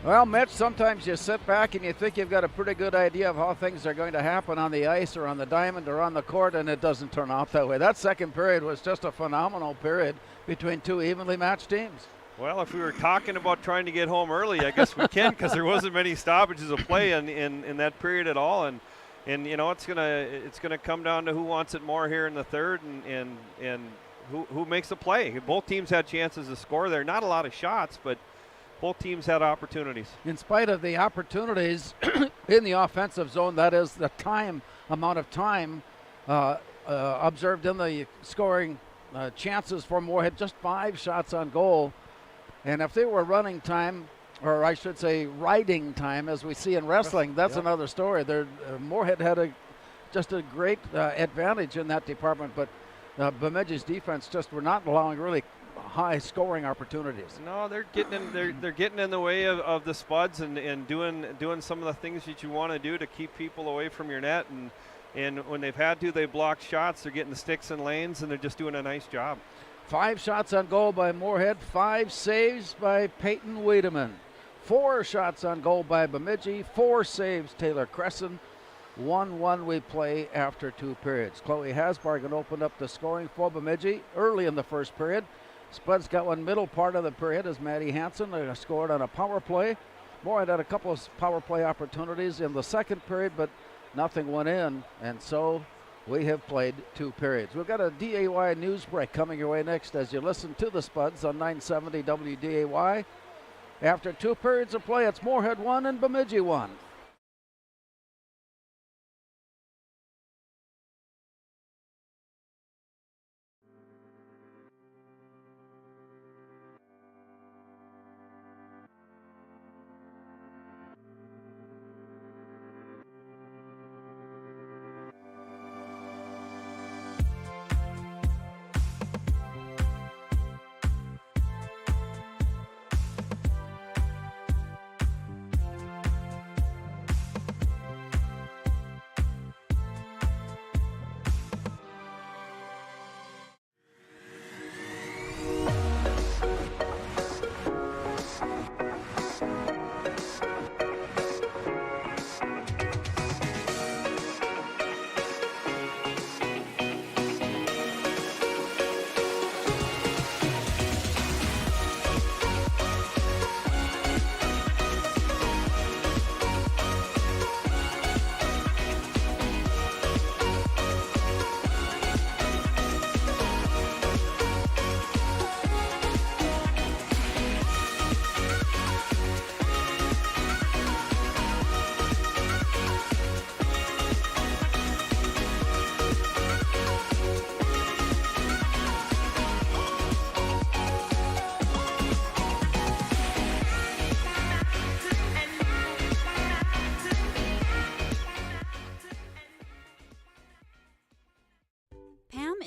Well, Mitch, sometimes you sit back and you think you've got a pretty good idea of how things are going to happen on the ice or on the diamond or on the court, and it doesn't turn out that way. That second period was just a phenomenal period between 2 evenly matched teams. Well, if we were talking about trying to get home early, I guess we can, because there wasn't many stoppages of play in that period at all. And you know, it's gonna come down to who wants it more here in the third, and who makes a play. Both teams had chances to score there. Not a lot of shots, but both teams had opportunities. In spite of the opportunities in the offensive zone, that is the amount of time observed in the scoring chances for Moorhead, just 5 shots on goal. And if they were running time, or I should say riding time, as we see in wrestling, that's another story. Moorhead had just a great advantage in that department, but Bemidji's defense just were not allowing really high scoring opportunities. No, they're getting in the way of the Spuds and doing some of the things that you want to do to keep people away from your net, and when they've had to, they block shots. They're getting the sticks and lanes, and they're just doing a nice job. 5 shots on goal by Moorhead, 5 saves by Peyton Wiedemann, 4 shots on goal by Bemidji, 4 saves Taylor Cresson. 1-1 we play after 2 periods. Chloe Hasbargen opened up the scoring for Bemidji early in the first period. Spuds got one middle part of the period as Maddie Hansen scored on a power play. Moorhead had a couple of power play opportunities in the second period, but nothing went in, and so we have played 2 periods. We've got a DAY news break coming your way next as you listen to the Spuds on 970 WDAY. After 2 periods of play, it's Moorhead 1 and Bemidji 1.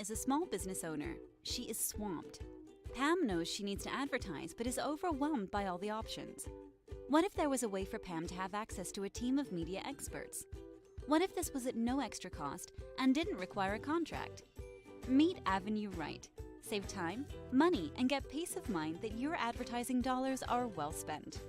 is a small business owner. She is swamped. Pam knows she needs to advertise, but is overwhelmed by all the options. What if there was a way for Pam to have access to a team of media experts? What if this was at no extra cost and didn't require a contract? Meet Avenue Right. Save time, money, and get peace of mind that your advertising dollars are well spent.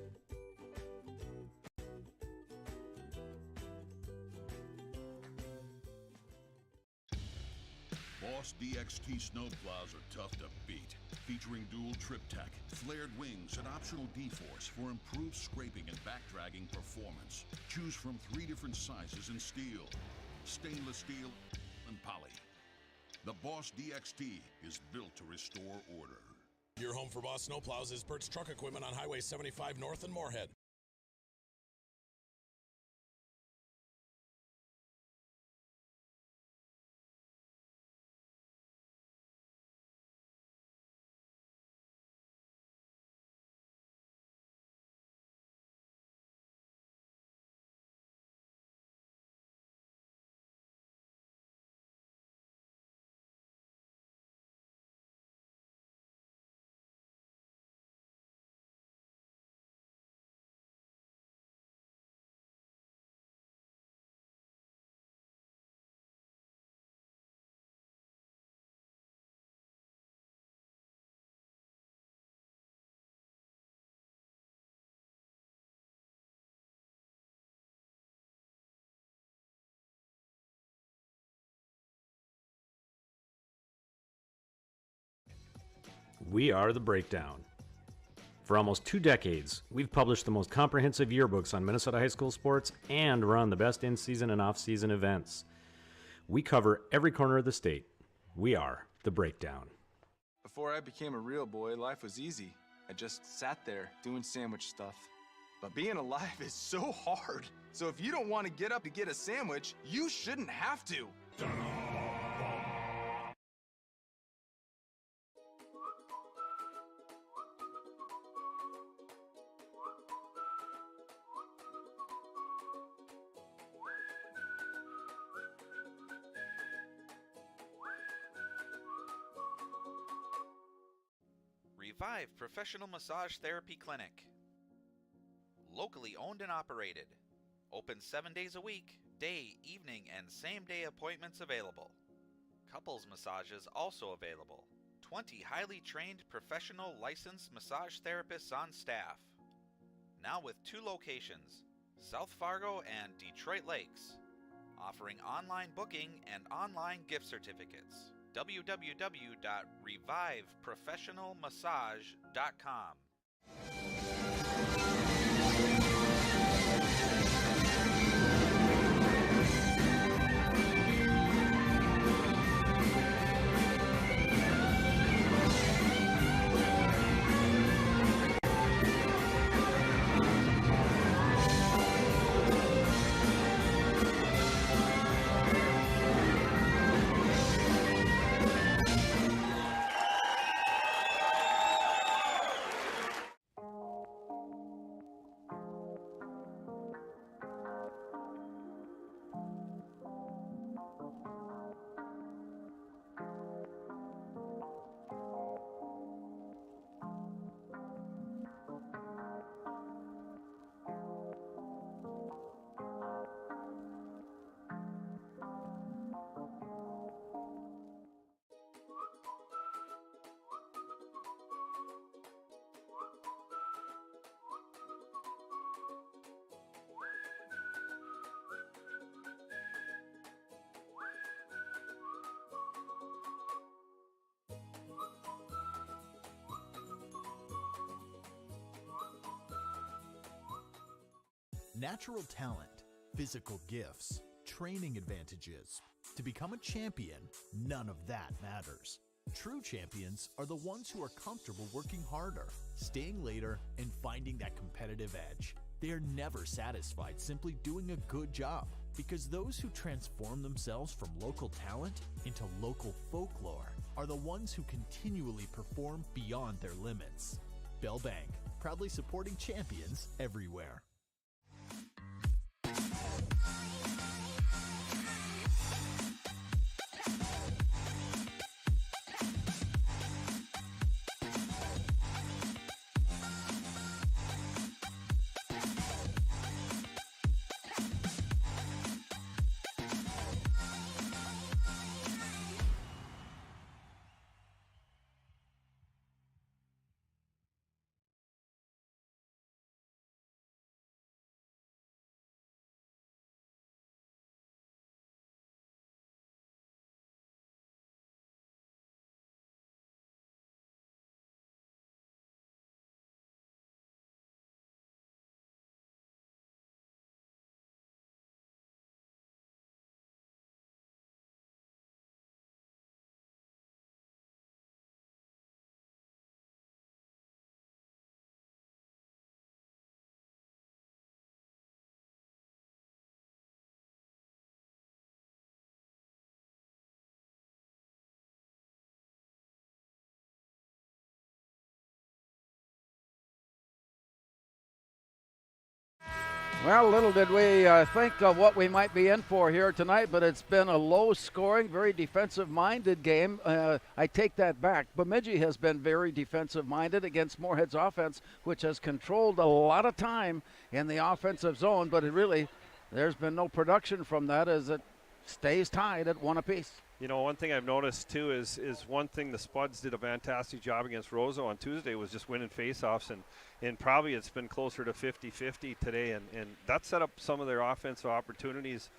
Boss DXT snowplows are tough to beat. Featuring dual trip tech, flared wings, and optional D-force for improved scraping and backdragging performance. Choose from 3 different sizes in steel, stainless steel, and poly. The Boss DXT is built to restore order. Your home for Boss Snowplows is Bert's Truck Equipment on Highway 75 North in Moorhead. We are The Breakdown. For almost 2 decades, we've published the most comprehensive yearbooks on Minnesota high school sports and run the best in-season and off-season events. We cover every corner of the state. We are The Breakdown. Before I became a real boy, life was easy. I just sat there doing sandwich stuff. But being alive is so hard. So if you don't want to get up to get a sandwich, you shouldn't have to. Revive Professional Massage Therapy Clinic. Locally owned and operated. Open 7 days a week, day, evening, and same-day appointments available. Couples massages also available. 20 highly trained professional licensed massage therapists on staff. Now with 2 locations, South Fargo and Detroit Lakes. Offering online booking and online gift certificates. www.reviveprofessionalmassage.com. Natural talent, physical gifts, training advantages. To become a champion, none of that matters. True champions are the ones who are comfortable working harder, staying later, and finding that competitive edge. They are never satisfied simply doing a good job, because those who transform themselves from local talent into local folklore are the ones who continually perform beyond their limits. Bell Bank, proudly supporting champions everywhere. Well, little did we think of what we might be in for here tonight, but it's been a low-scoring, very defensive-minded game. I take that back. Bemidji has been very defensive-minded against Moorhead's offense, which has controlled a lot of time in the offensive zone, but there's been no production from that as it stays tied at 1 apiece. You know, one thing I've noticed too is one thing the Spuds did a fantastic job against Roseau on Tuesday was just winning faceoffs, and probably it's been closer to 50-50 today, and that set up some of their offensive opportunities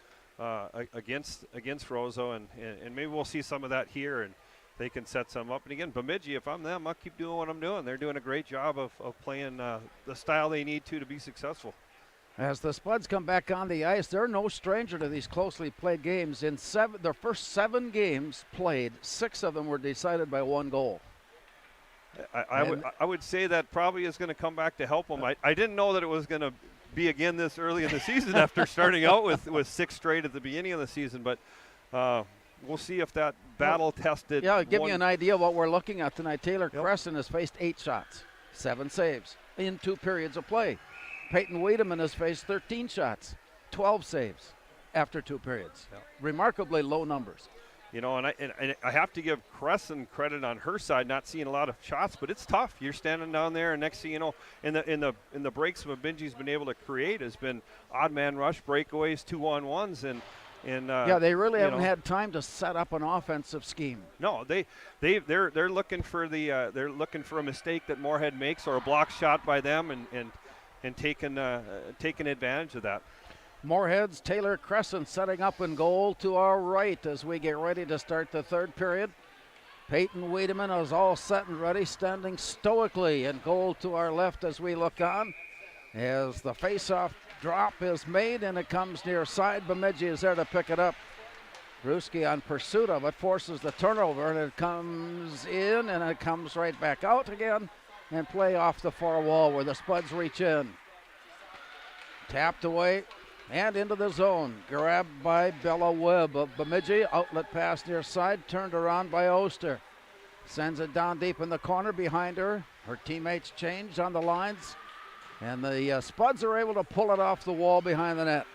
against Roseau, and maybe we'll see some of that here, and they can set some up. And again, Bemidji, if I'm them, I'll keep doing what I'm doing. They're doing a great job of playing the style they need to be successful. As the Spuds come back on the ice, they're no stranger to these closely played games. In their first 7 games played, 6 of them were decided by 1 goal. I would say that probably is going to come back to help them. I didn't know that it was going to be again this early in the season after starting out with 6 straight at the beginning of the season, but we'll see if that battle-tested. Yeah, give you an idea of what we're looking at tonight. Taylor Crescent has faced 8 shots, 7 saves in 2 periods of play. Peyton Wiedemann has faced 13 shots, 12 saves after 2 periods. Yeah. Remarkably low numbers. You know, and I have to give Crescent credit on her side, not seeing a lot of shots, but it's tough. You're standing down there, and next thing you know, in the breaks Bemidji's been able to create has been odd man rush breakaways, 2-on-1s, and yeah, they really haven't had time to set up an offensive scheme. No, they're looking for a mistake that Moorhead makes or a block shot by them, and taking advantage of that. Moorhead's Taylor Crescent setting up in goal to our right as we get ready to start the 3rd period. Peyton Wiedemann is all set and ready, standing stoically in goal to our left as we look on. As the face-off drop is made and it comes near side, Bemidji is there to pick it up. Ruski on pursuit of it forces the turnover, and it comes in and it comes right back out again. And play off the far wall where the Spuds reach in. Tapped away and into the zone. Grabbed by Bella Webb of Bemidji. Outlet pass near side. Turned around by Oster. Sends it down deep in the corner behind her. Her teammates changed on the lines. And the Spuds are able to pull it off the wall behind the net.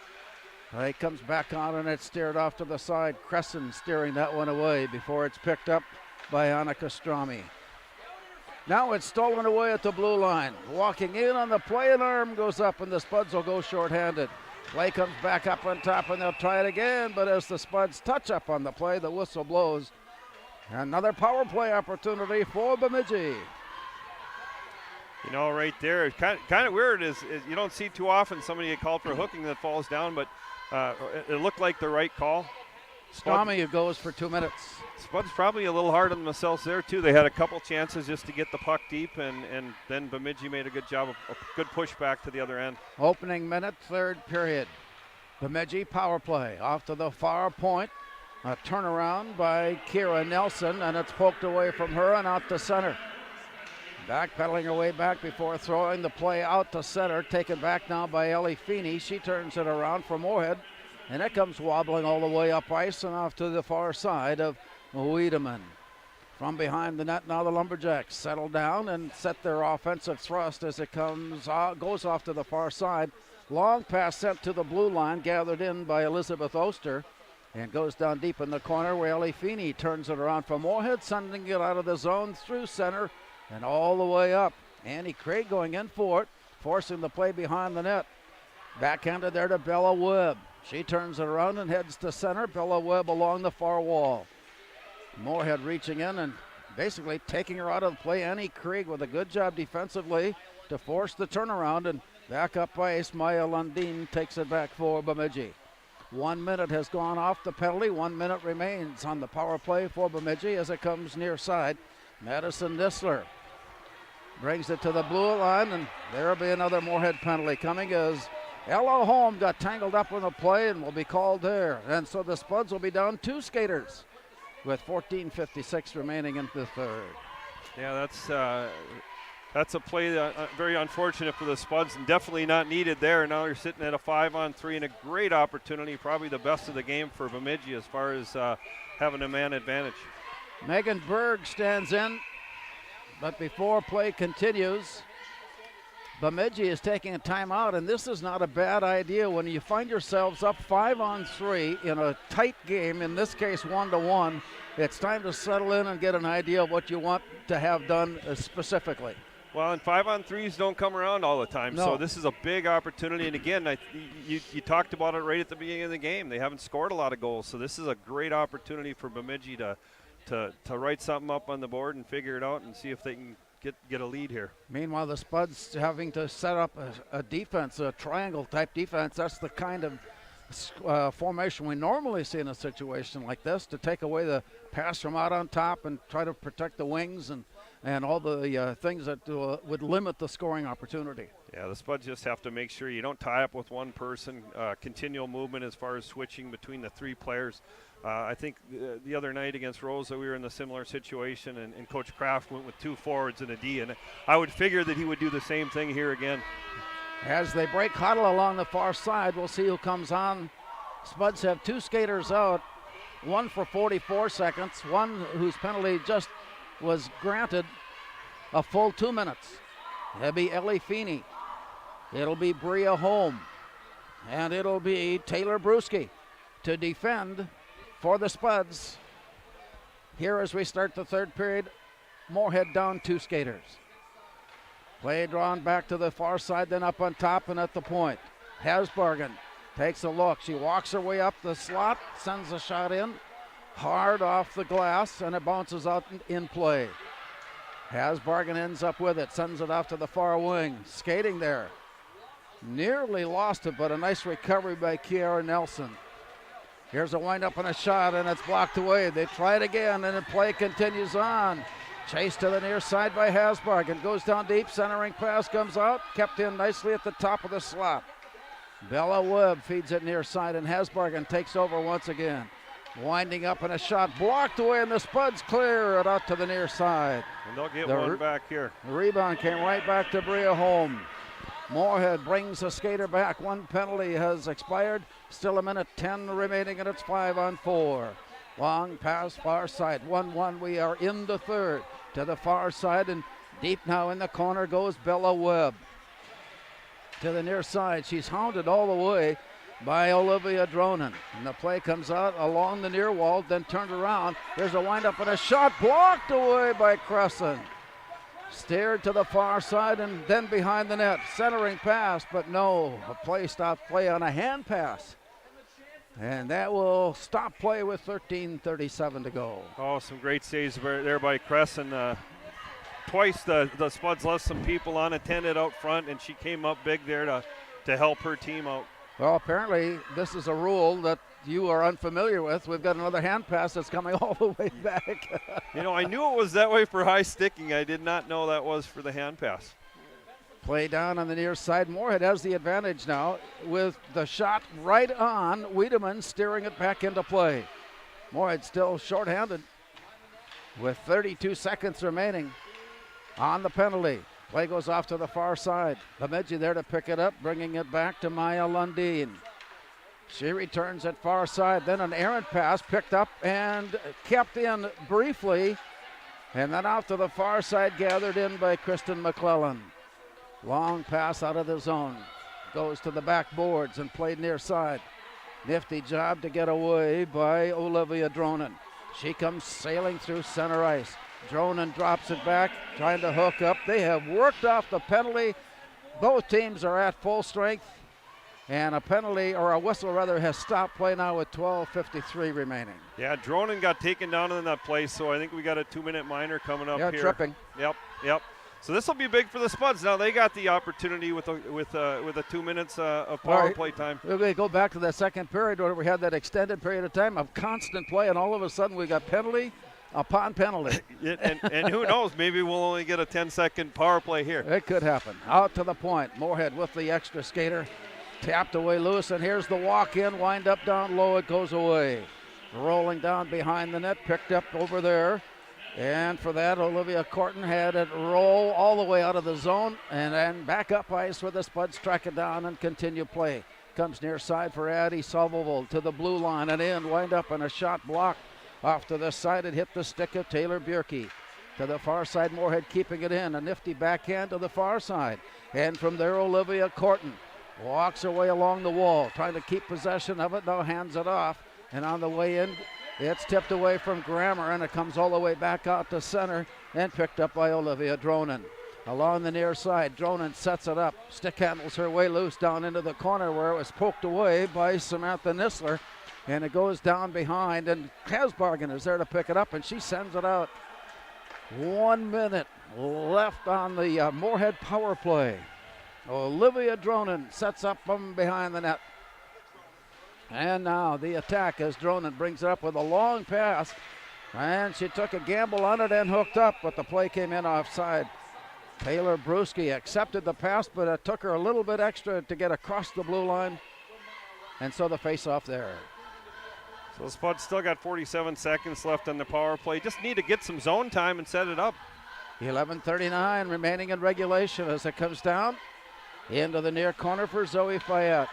It comes back on and it's steered off to the side. Crescent steering that one away before it's picked up by Annika Strami. Now it's stolen away at the blue line. Walking in on the play, an arm goes up and the Spuds will go shorthanded. Play comes back up on top and they'll try it again, but as the Spuds touch up on the play, the whistle blows. Another power play opportunity for Bemidji. You know, right there, it's kind of weird is you don't see too often somebody get called for hooking that falls down, but it looked like the right call. Strami goes for 2 minutes. Spuds probably a little hard on themselves there too. They had a couple chances just to get the puck deep, and then Bemidji made a good job of a good push back to the other end. Opening minute, 3rd period. Bemidji power play off to the far point. A turnaround by Kira Nelson, and it's poked away from her and out to center. Backpedaling her way back before throwing the play out to center. Taken back now by Ellie Feeney. She turns it around for Moorhead. And it comes wobbling all the way up ice and off to the far side of Wiedemann. From behind the net now the Lumberjacks settle down and set their offensive thrust as it goes off to the far side. Long pass sent to the blue line, gathered in by Elizabeth Oster, and goes down deep in the corner where Ellie Feeney turns it around for Moorhead, sending it out of the zone through center and all the way up. Annie Craig going in for it, forcing the play behind the net. Backhanded there to Bella Webb. She turns it around and heads to center. Bella Webb along the far wall. Moorhead reaching in and basically taking her out of the play. Annie Krieg with a good job defensively to force the turnaround, and back up ice. Maya Lundin takes it back for Bemidji. 1 minute has gone off the penalty. 1 minute remains on the power play for Bemidji as it comes near side. Madison Nisler brings it to the blue line, and there will be another Moorhead penalty coming as Ella Holm got tangled up in the play and will be called there. And so the Spuds will be down 2 skaters with 14:56 remaining in the 3rd. Yeah, that's a play that very unfortunate for the Spuds and definitely not needed there. Now you're sitting at a 5-on-3 and a great opportunity, probably the best of the game for Bemidji as far as having a man advantage. Megan Berg stands in, but before play continues, Bemidji is taking a timeout, and this is not a bad idea when you find yourselves up 5-on-3 in a tight game, in this case 1-1. It's time to settle in and get an idea of what you want to have done specifically. Well, and 5-on-3s don't come around all the time, No. so this is a big opportunity. And again, you talked about it right at the beginning of the game. They haven't scored a lot of goals, so this is a great opportunity for Bemidji to write something up on the board and figure it out and see if they can get a lead here. Meanwhile, the Spuds having to set up a defense, a triangle-type defense. That's the kind of formation we normally see in a situation like this, to take away the pass from out on top and try to protect the wings and all the things that would limit the scoring opportunity. Yeah, the Spuds just have to make sure you don't tie up with one person, continual movement as far as switching between the three players. I think the other night against Rosa, we were in a similar situation, and Coach Kraft went with 2 forwards and a D, and I would figure that he would do the same thing here again. As they break huddle along the far side, we'll see who comes on. Spuds have 2 skaters out, one for 44 seconds, one whose penalty just was granted a full 2 minutes. It'll be Ellie Feeney. It'll be Bria Holm. And it'll be Taylor Brewski to defend for the Spuds. Here as we start the third period, Moorhead down 2 skaters. Play drawn back to the far side, then up on top and at the point. Hasbargen takes a look. She walks her way up the slot, sends a shot in, hard off the glass, and it bounces out in play. Hasbargen ends up with it, sends it off to the far wing. Skating there. Nearly lost it, but a nice recovery by Kiara Nelson. Here's a wind-up and a shot, and it's blocked away. They try it again, and the play continues on. Chased to the near side by Hasbargen. Goes down deep, centering pass comes out. Kept in nicely at the top of the slot. Bella Webb feeds it near side, and Hasbargen takes over once again. Winding up and a shot blocked away, and the Spuds clear it out to the near side. And they'll get one back here. The rebound came right back to Bria Holm. Moorhead brings a skater back. One penalty has expired. Still a minute 10 remaining, and it's 5-on-4. Long pass far side. 1-1. We are in the third. To the far side, and deep now in the corner goes Bella Webb. To the near side. She's hounded all the way by Olivia Dronen. And the play comes out along the near wall, then turned around. There's a wind-up and a shot blocked away by Crescent. Steered to the far side and then behind the net. Centering pass, but no. A play stops play on a hand pass. And that will stop play with 13:37 to go. Oh, some great saves there by Crescent. Twice the Spuds left some people unattended out front, and she came up big there to help her team out. Well, apparently this is a rule that you are unfamiliar with. We've got another hand pass that's coming all the way back. You know, I knew it was that way for high sticking. I did not know that was for the hand pass. Play down on the near side. Moorhead has the advantage now with the shot right on. Wiedemann steering it back into play. Moorhead still shorthanded with 32 seconds remaining on the penalty. Play goes off to the far side. Bemidji there to pick it up, bringing it back to Maya Lundin. She returns at far side. Then an errant pass picked up and kept in briefly. And then out to the far side, gathered in by Kristen McClellan. Long pass out of the zone. Goes to the back boards and played near side. Nifty job to get away by Olivia Dronen. She comes sailing through center ice. Dronen drops it back, trying to hook up. They have worked off the penalty. Both teams are at full strength. And a penalty, or a whistle rather, has stopped play now with 12:53 remaining. Yeah, Dronen got taken down in that play, so I think we got a 2-minute minor coming up here. Tripping. Yep. So this will be big for the Spuds. Now they got the opportunity with a 2 minutes of power play time. We go back to that second period where we had that extended period of time of constant play, and all of a sudden we got penalty upon penalty. and who knows, maybe we'll only get a 10-second power play here. It could happen. Out to the point. Moorhead with the extra skater. Tapped away loose, and here's the walk-in. Wind up down low, it goes away. Rolling down behind the net, picked up over there. And for that, Olivia Corton had it roll all the way out of the zone and then back up ice where the Spuds track it down and continue play. Comes near side for Addie Salvovold to the blue line and in. Wind up and a shot blocked off to the side. It hit the stick of Taylor Bjerke. To the far side, Moorhead keeping it in. A nifty backhand to the far side. And from there, Olivia Corton walks her way along the wall, trying to keep possession of it. Now hands it off. And on the way in, it's tipped away from Grammer, and it comes all the way back out to center and picked up by Olivia Dronen. Along the near side, Dronen sets it up. Stick handles her way loose down into the corner where it was poked away by Samantha Nisler. And it goes down behind, and Hasbargen is there to pick it up, and she sends it out. 1 minute left on the Moorhead power play. Olivia Dronen sets up from behind the net. And now the attack as Dronen brings it up with a long pass. And she took a gamble on it and hooked up, but the play came in offside. Taylor Brewski accepted the pass, but it took her a little bit extra to get across the blue line. And so the face-off there. So the Spuds still got 47 seconds left on the power play. Just need to get some zone time and set it up. 11:39 remaining in regulation as it comes down into the near corner for Zoe Fayette.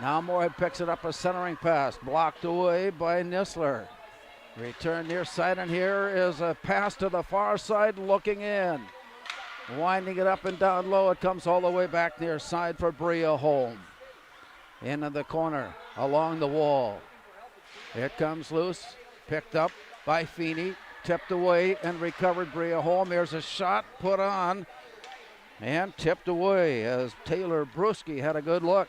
Now Moorhead picks it up, a centering pass, blocked away by Nisler. Return near side, and here is a pass to the far side, looking in. Winding it up and down low, it comes all the way back near side for Bria Holm. Into the corner, along the wall. It comes loose, picked up by Feeney, tipped away and recovered Bria Holm. Here's a shot put on and tipped away as Taylor Brewski had a good look.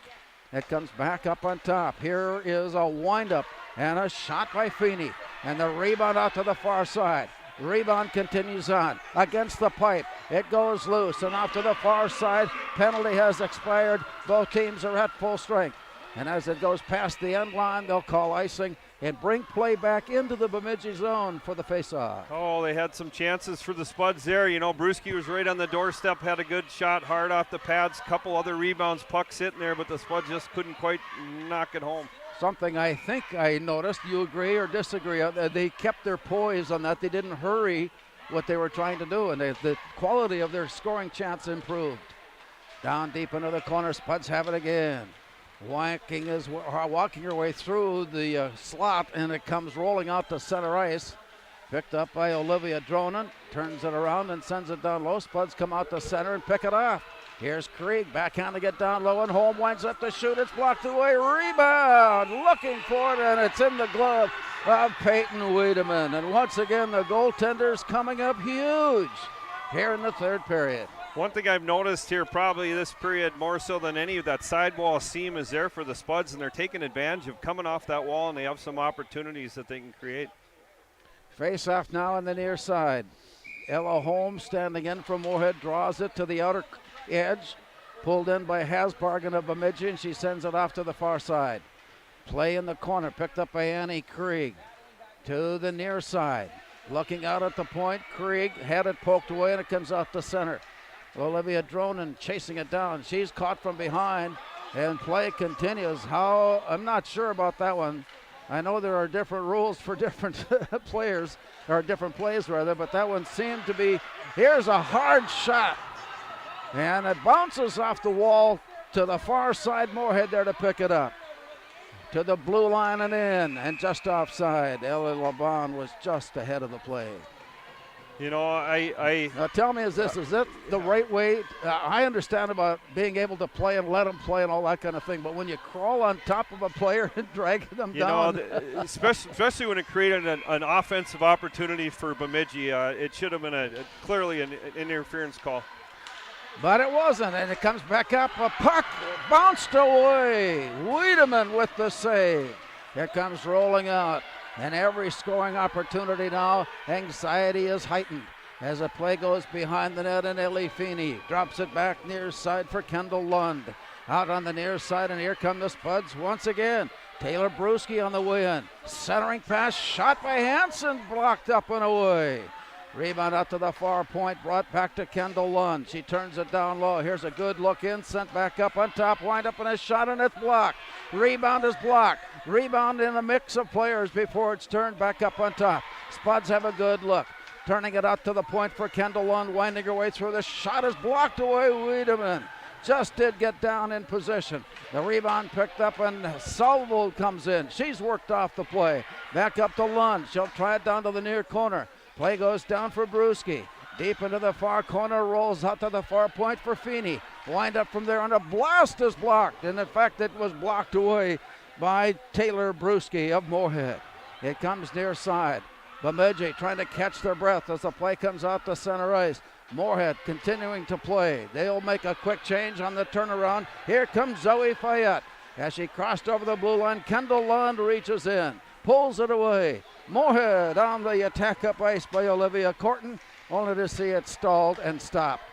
It comes back up on top. Here is a windup and a shot by Feeney. And the rebound out to the far side. Rebound continues on against the pipe. It goes loose and off to the far side. Penalty has expired. Both teams are at full strength. And as it goes past the end line, they'll call icing and bring play back into the Bemidji zone for the faceoff. Oh, they had some chances for the Spuds there. You know, Brewski was right on the doorstep, had a good shot, hard off the pads, couple other rebounds, puck sitting there, but the Spuds just couldn't quite knock it home. Something I think I noticed, you agree or disagree, they kept their poise on that. They didn't hurry what they were trying to do, and the quality of their scoring chance improved. Down deep into the corner, Spuds have it again. Walking her way through the slot, and it comes rolling out to center ice. Picked up by Olivia Dronen, turns it around and sends it down low. Spuds come out to center and pick it off. Here's Krieg, backhand to get down low, and Holm winds up to shoot. It's blocked away. Rebound, looking for it, and it's in the glove of Peyton Wiedemann. And once again, the goaltender's coming up huge here in the third period. One thing I've noticed here probably this period more so than any of that sidewall seam is there for the Spuds, and they're taking advantage of coming off that wall, and they have some opportunities that they can create. Face off now on the near side. Ella Holmes standing in from Moorhead, draws it to the outer edge, pulled in by Hasbargen of Bemidji, and she sends it off to the far side. Play in the corner, picked up by Annie Krieg to the near side. Looking out at the point, Krieg had it poked away, and it comes out to center. Olivia Dronen chasing it down. She's caught from behind, and play continues. I'm not sure about that one. I know there are different rules for different players, or different plays rather, but that one seemed to be, here's a hard shot. And it bounces off the wall to the far side. Moorhead there to pick it up. To the blue line and in, and just offside. Ellie Laban was just ahead of the play. You know, Now tell me, is it the right way? I understand about being able to play and let them play and all that kind of thing, but when you crawl on top of a player and drag them down. Especially when it created an offensive opportunity for Bemidji, it should have been clearly an interference call. But it wasn't, and it comes back up. A puck bounced away. Wiedemann with the save. Here comes rolling out. And every scoring opportunity now, anxiety is heightened as the play goes behind the net, and Ellie Feeney drops it back near side for Kendall Lund. Out on the near side, and here come the Spuds once again. Taylor Brewski on the way in. Centering pass, shot by Hansen, blocked up and away. Rebound out to the far point, brought back to Kendall Lund. She turns it down low. Here's a good look in, sent back up on top, wind up in a shot, and it's blocked. Rebound is blocked. Rebound in a mix of players before it's turned back up on top. Spuds have a good look. Turning it out to the point for Kendall Lund, winding her way through. The shot is blocked away. Wiedemann just did get down in position. The rebound picked up, and Salvold comes in. She's worked off the play. Back up to Lund. She'll try it down to the near corner. Play goes down for Brewski. Deep into the far corner, rolls out to the far point for Feeney. Wind up from there, and a blast is blocked. And in fact, it was blocked away by Taylor Brewski of Moorhead. It comes near side. Bemidji trying to catch their breath as the play comes out to center ice. Moorhead continuing to play. They'll make a quick change on the turnaround. Here comes Zoe Fayette. As she crossed over the blue line, Kendall Lund reaches in, pulls it away. Moorhead on the attack up ice by Olivia Corton, only to see it stalled and stopped.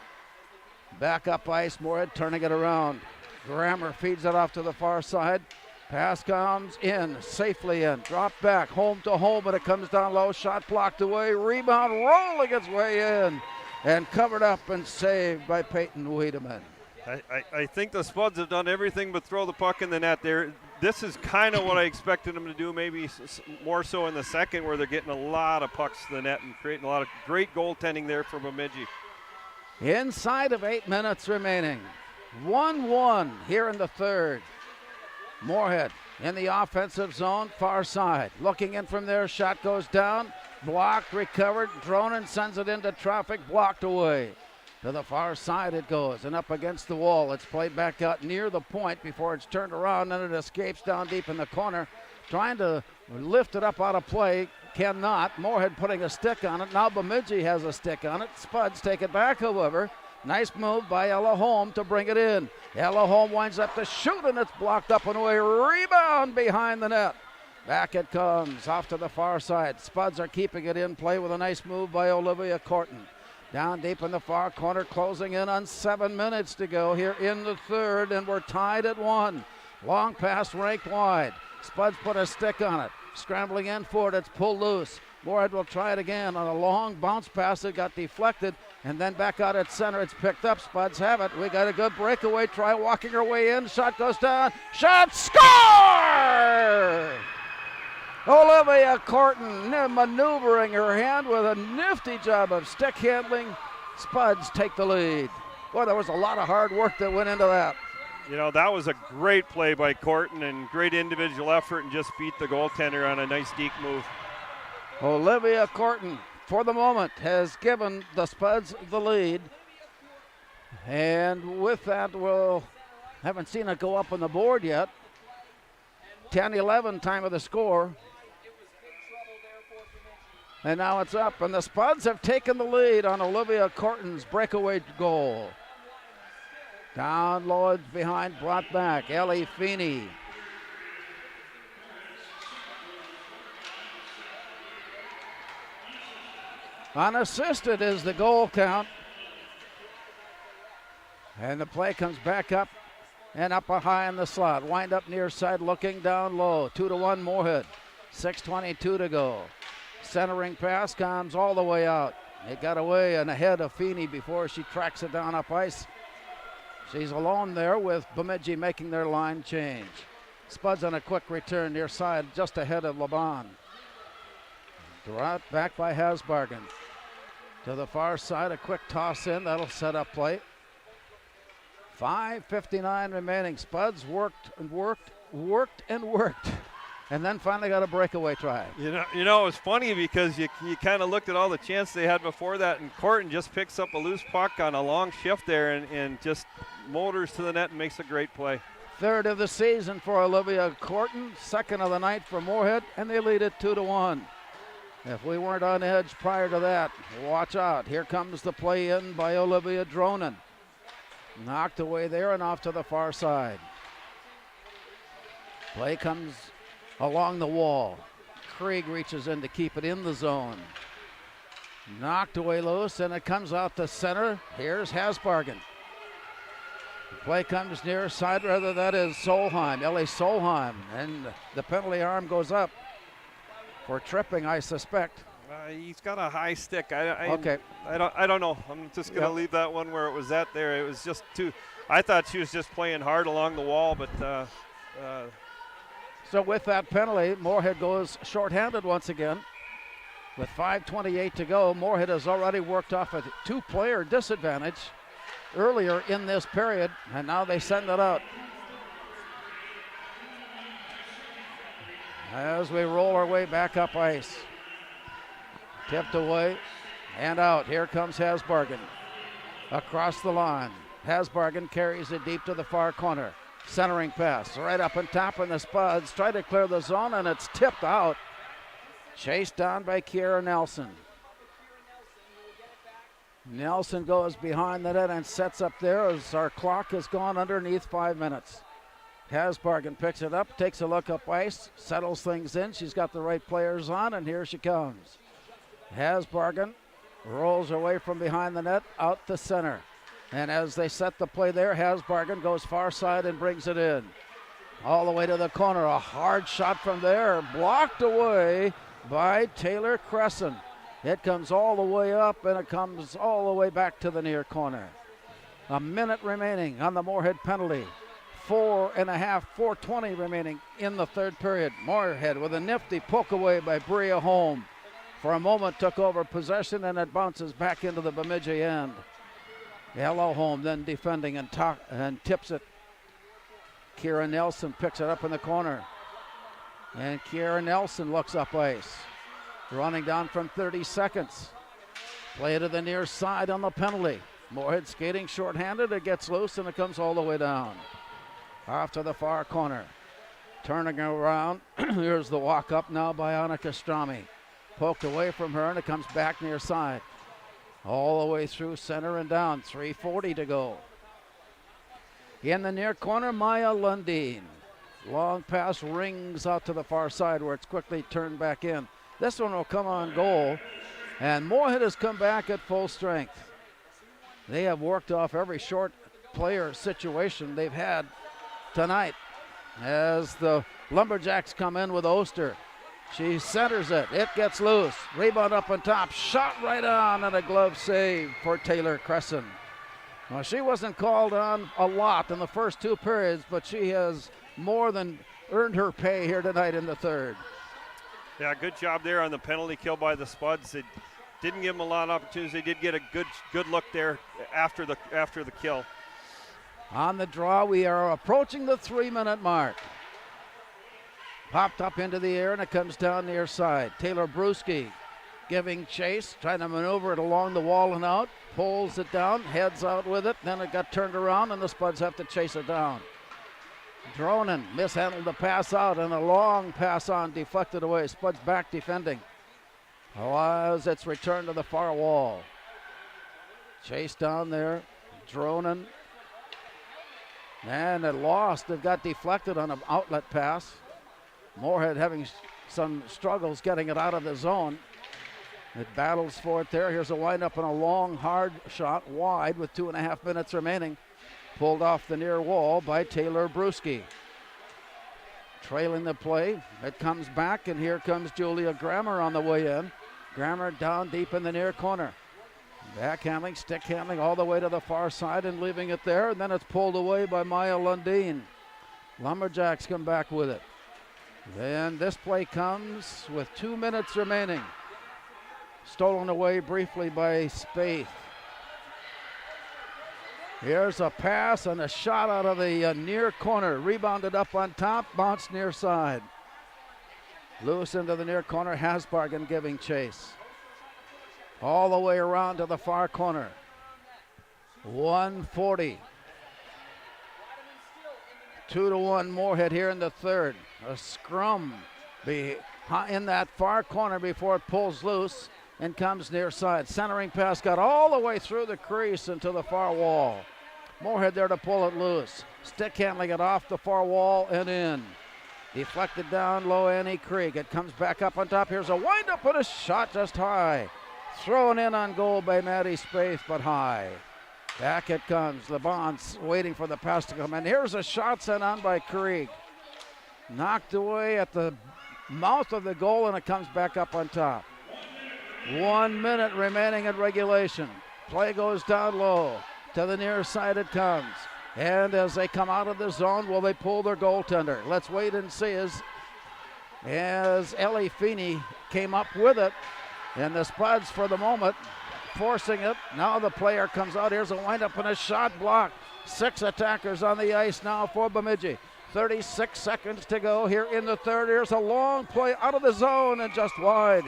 Back up ice, Moorhead turning it around. Grammer feeds it off to the far side. Pass comes in, safely in, drop back, home to home, but it comes down low, shot blocked away, rebound rolling its way in, and covered up and saved by Peyton Wiedemann. I think the Spuds have done everything but throw the puck in the net there. This is kind of what I expected them to do, maybe more so in the second, where they're getting a lot of pucks to the net and creating a lot of great goaltending there for Bemidji. Inside of 8 minutes remaining. 1-1 here in the third. Moorhead in the offensive zone, far side. Looking in from there, shot goes down. Blocked, recovered. Dronen sends it into traffic, blocked away. To the far side it goes, and up against the wall. It's played back out near the point before it's turned around, and it escapes down deep in the corner. Trying to lift it up out of play, cannot. Moorhead putting a stick on it. Now Bemidji has a stick on it. Spuds take it back, however. Nice move by Ella Holm to bring it in. Ella Holm winds up to shoot, and it's blocked up and away. Rebound behind the net. Back it comes, off to the far side. Spuds are keeping it in play with a nice move by Olivia Corton. Down deep in the far corner, closing in on 7 minutes to go here in the third, and we're tied at 1. Long pass ranked wide. Spuds put a stick on it. Scrambling in for it, it's pulled loose. Moorhead will try it again on a long bounce pass. It got deflected, and then back out at center. It's picked up. Spuds have it. We got a good breakaway. Try walking her way in. Shot goes down. Shot, score! Olivia Corton maneuvering her hand with a nifty job of stick handling. Spuds take the lead. Boy, there was a lot of hard work that went into that. You know, that was a great play by Corton and great individual effort, and just beat the goaltender on a nice deke move. Olivia Corton, for the moment, has given the Spuds the lead. And with that, we'll haven't seen it go up on the board yet. 10-11 time of the score. And now it's up, and the Spuds have taken the lead on Olivia Corton's breakaway goal. Down low behind, brought back. Ellie Feeney. Unassisted is the goal count. And the play comes back up and up high in the slot. Wind up near side, looking down low. 2-1 Moorhead. 6:22 to go. Centering pass comes all the way out. It got away and ahead of Feeney before she tracks it down up ice. She's alone there with Bemidji making their line change. Spuds on a quick return near side, just ahead of Laban. Brought back by Hasbargen. To the far side, a quick toss in. That'll set up play. 5:59 remaining. Spuds worked and worked and worked. And then finally got a breakaway try. You know, it was funny because you kind of looked at all the chances they had before that, and Corton just picks up a loose puck on a long shift there and just motors to the net and makes a great play. Third of the season for Olivia Corton, second of the night for Moorhead, and they lead it 2-1. If we weren't on edge prior to that, watch out. Here comes the play in by Olivia Dronen. Knocked away there and off to the far side. Play comes along the wall. Krieg reaches in to keep it in the zone. Knocked away loose, and it comes out to center. Here's Hasbargen. The play comes near side, rather that is Solheim, Ellie Solheim, and the penalty arm goes up for tripping, I suspect. He's got a high stick. Okay. I don't know. I'm just going to leave that one where it was at there. It was just too. I thought she was just playing hard along the wall, but. So with that penalty, Moorhead goes shorthanded once again. With 5:28 to go, Moorhead has already worked off a two-player disadvantage earlier in this period, and now they send it out. As we roll our way back up ice. Tipped away and out. Here comes Hasbargen. Across the line. Hasbargen carries it deep to the far corner. Centering pass right up on top, and the Spuds try to clear the zone, and it's tipped out. Chased down by Kiera Nelson. Nelson goes behind the net and sets up there as our clock has gone underneath 5 minutes. Hasbargen picks it up, takes a look up ice, settles things in. She's got the right players on, and here she comes. Hasbargen rolls away from behind the net, out to center. And as they set the play there, Hasbargen goes far side and brings it in. All the way to the corner, a hard shot from there, blocked away by Taylor Crescent. It comes all the way up, and it comes all the way back to the near corner. A minute remaining on the Moorhead penalty. 4:20 remaining in the third period. Moorhead with a nifty poke away by Bria Holm. For a moment took over possession, and it bounces back into the Bemidji end. Ella Holm then defending and tips it. Kiera Nelson picks it up in the corner. And Kiera Nelson looks up ice. Running down from 30 seconds. Play to the near side on the penalty. Moorhead skating shorthanded. It gets loose, and it comes all the way down. Off to the far corner. Turning around. Here's the walk up now by Annika Strami. Poked away from her, and it comes back near side. All the way through center and down. 3:40 to go. In the near corner, Maya Lundeen. Long pass rings out to the far side where it's quickly turned back in. This one will come on goal. And Moorhead has come back at full strength. They have worked off every short player situation they've had tonight. As the Lumberjacks come in with Oster. She centers it. It gets loose. Rebound up on top. Shot right on, and a glove save for Taylor Crescent. Well, she wasn't called on a lot in the first two periods, but she has more than earned her pay here tonight in the third. Yeah, good job there on the penalty kill by the Spuds. It didn't give them a lot of opportunities. They did get a good look there after the kill. On the draw, we are approaching the 3-minute mark. Popped up into the air, and it comes down near side. Taylor Brewski giving chase, trying to maneuver it along the wall and out. Pulls it down, heads out with it. Then it got turned around, and the Spuds have to chase it down. Dronen mishandled the pass out, and a long pass on deflected away. Spuds back defending. As it's returned to the far wall. Chase down there. Dronen. And it lost. It got deflected on an outlet pass. Moorhead having some struggles getting it out of the zone. It battles for it there. Here's a windup and a long, hard shot wide with 2.5 minutes remaining. Pulled off the near wall by Taylor Brewski. Trailing the play. It comes back, and here comes Julia Grammer on the way in. Grammer down deep in the near corner. Backhandling, stick handling all the way to the far side and leaving it there. And then it's pulled away by Maya Lundeen. Lumberjacks come back with it. Then this play comes with 2 minutes remaining. Stolen away briefly by Spaeth. Here's a pass and a shot out of the near corner. Rebounded up on top, bounced near side. Loose into the near corner, Hasbargen giving chase. All the way around to the far corner. 1:40. 2-1 Moorhead here in the third. A scrum in that far corner before it pulls loose and comes near side. Centering pass got all the way through the crease into the far wall. Moorhead there to pull it loose. Stick handling it off the far wall and in. Deflected down low, Annie Krieg. It comes back up on top. Here's a wind-up and a shot just high. Thrown in on goal by Maddie Spaeth, but high. Back it comes. LeBon's waiting for the pass to come in. Here's a shot sent on by Krieg. Knocked away at the mouth of the goal, and it comes back up on top. 1 minute remaining in regulation. Play goes down low. To the near side it comes. And as they come out of the zone, will they pull their goaltender? Let's wait and see as Ellie Feeney came up with it. And the Spuds for the moment forcing it. Now the player comes out. Here's a windup and a shot blocked. 6 attackers on the ice now for Bemidji. 36 seconds to go here in the third. Here's a long play out of the zone and just wide.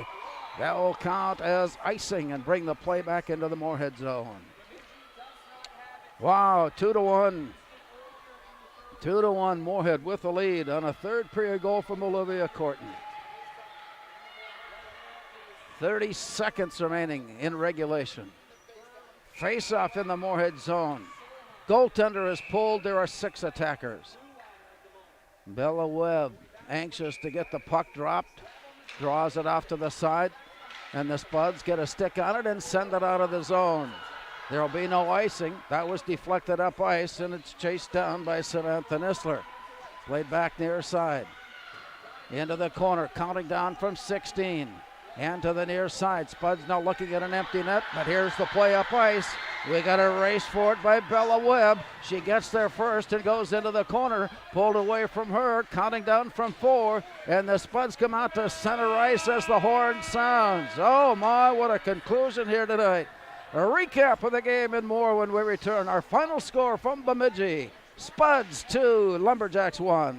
That will count as icing and bring the play back into the Moorhead zone. Wow, 2-1. 2-1 Moorhead with the lead on a third period goal from Olivia Corton. 30 seconds remaining in regulation. Face-off in the Moorhead zone. Goaltender is pulled. There are 6 attackers. Bella Webb anxious to get the puck dropped. Draws it off to the side. And the Spuds get a stick on it and send it out of the zone. There will be no icing. That was deflected up ice, and it's chased down by Samantha Nisler. Played back near side. Into the corner, counting down from 16. And to the near side. Spuds now looking at an empty net, but here's the play up ice. We got a race for it by Bella Webb. She gets there first and goes into the corner. Pulled away from her, counting down from 4. And the Spuds come out to center ice as the horn sounds. Oh my, what a conclusion here tonight. A recap of the game and more when we return. Our final score from Bemidji. Spuds 2, Lumberjacks 1.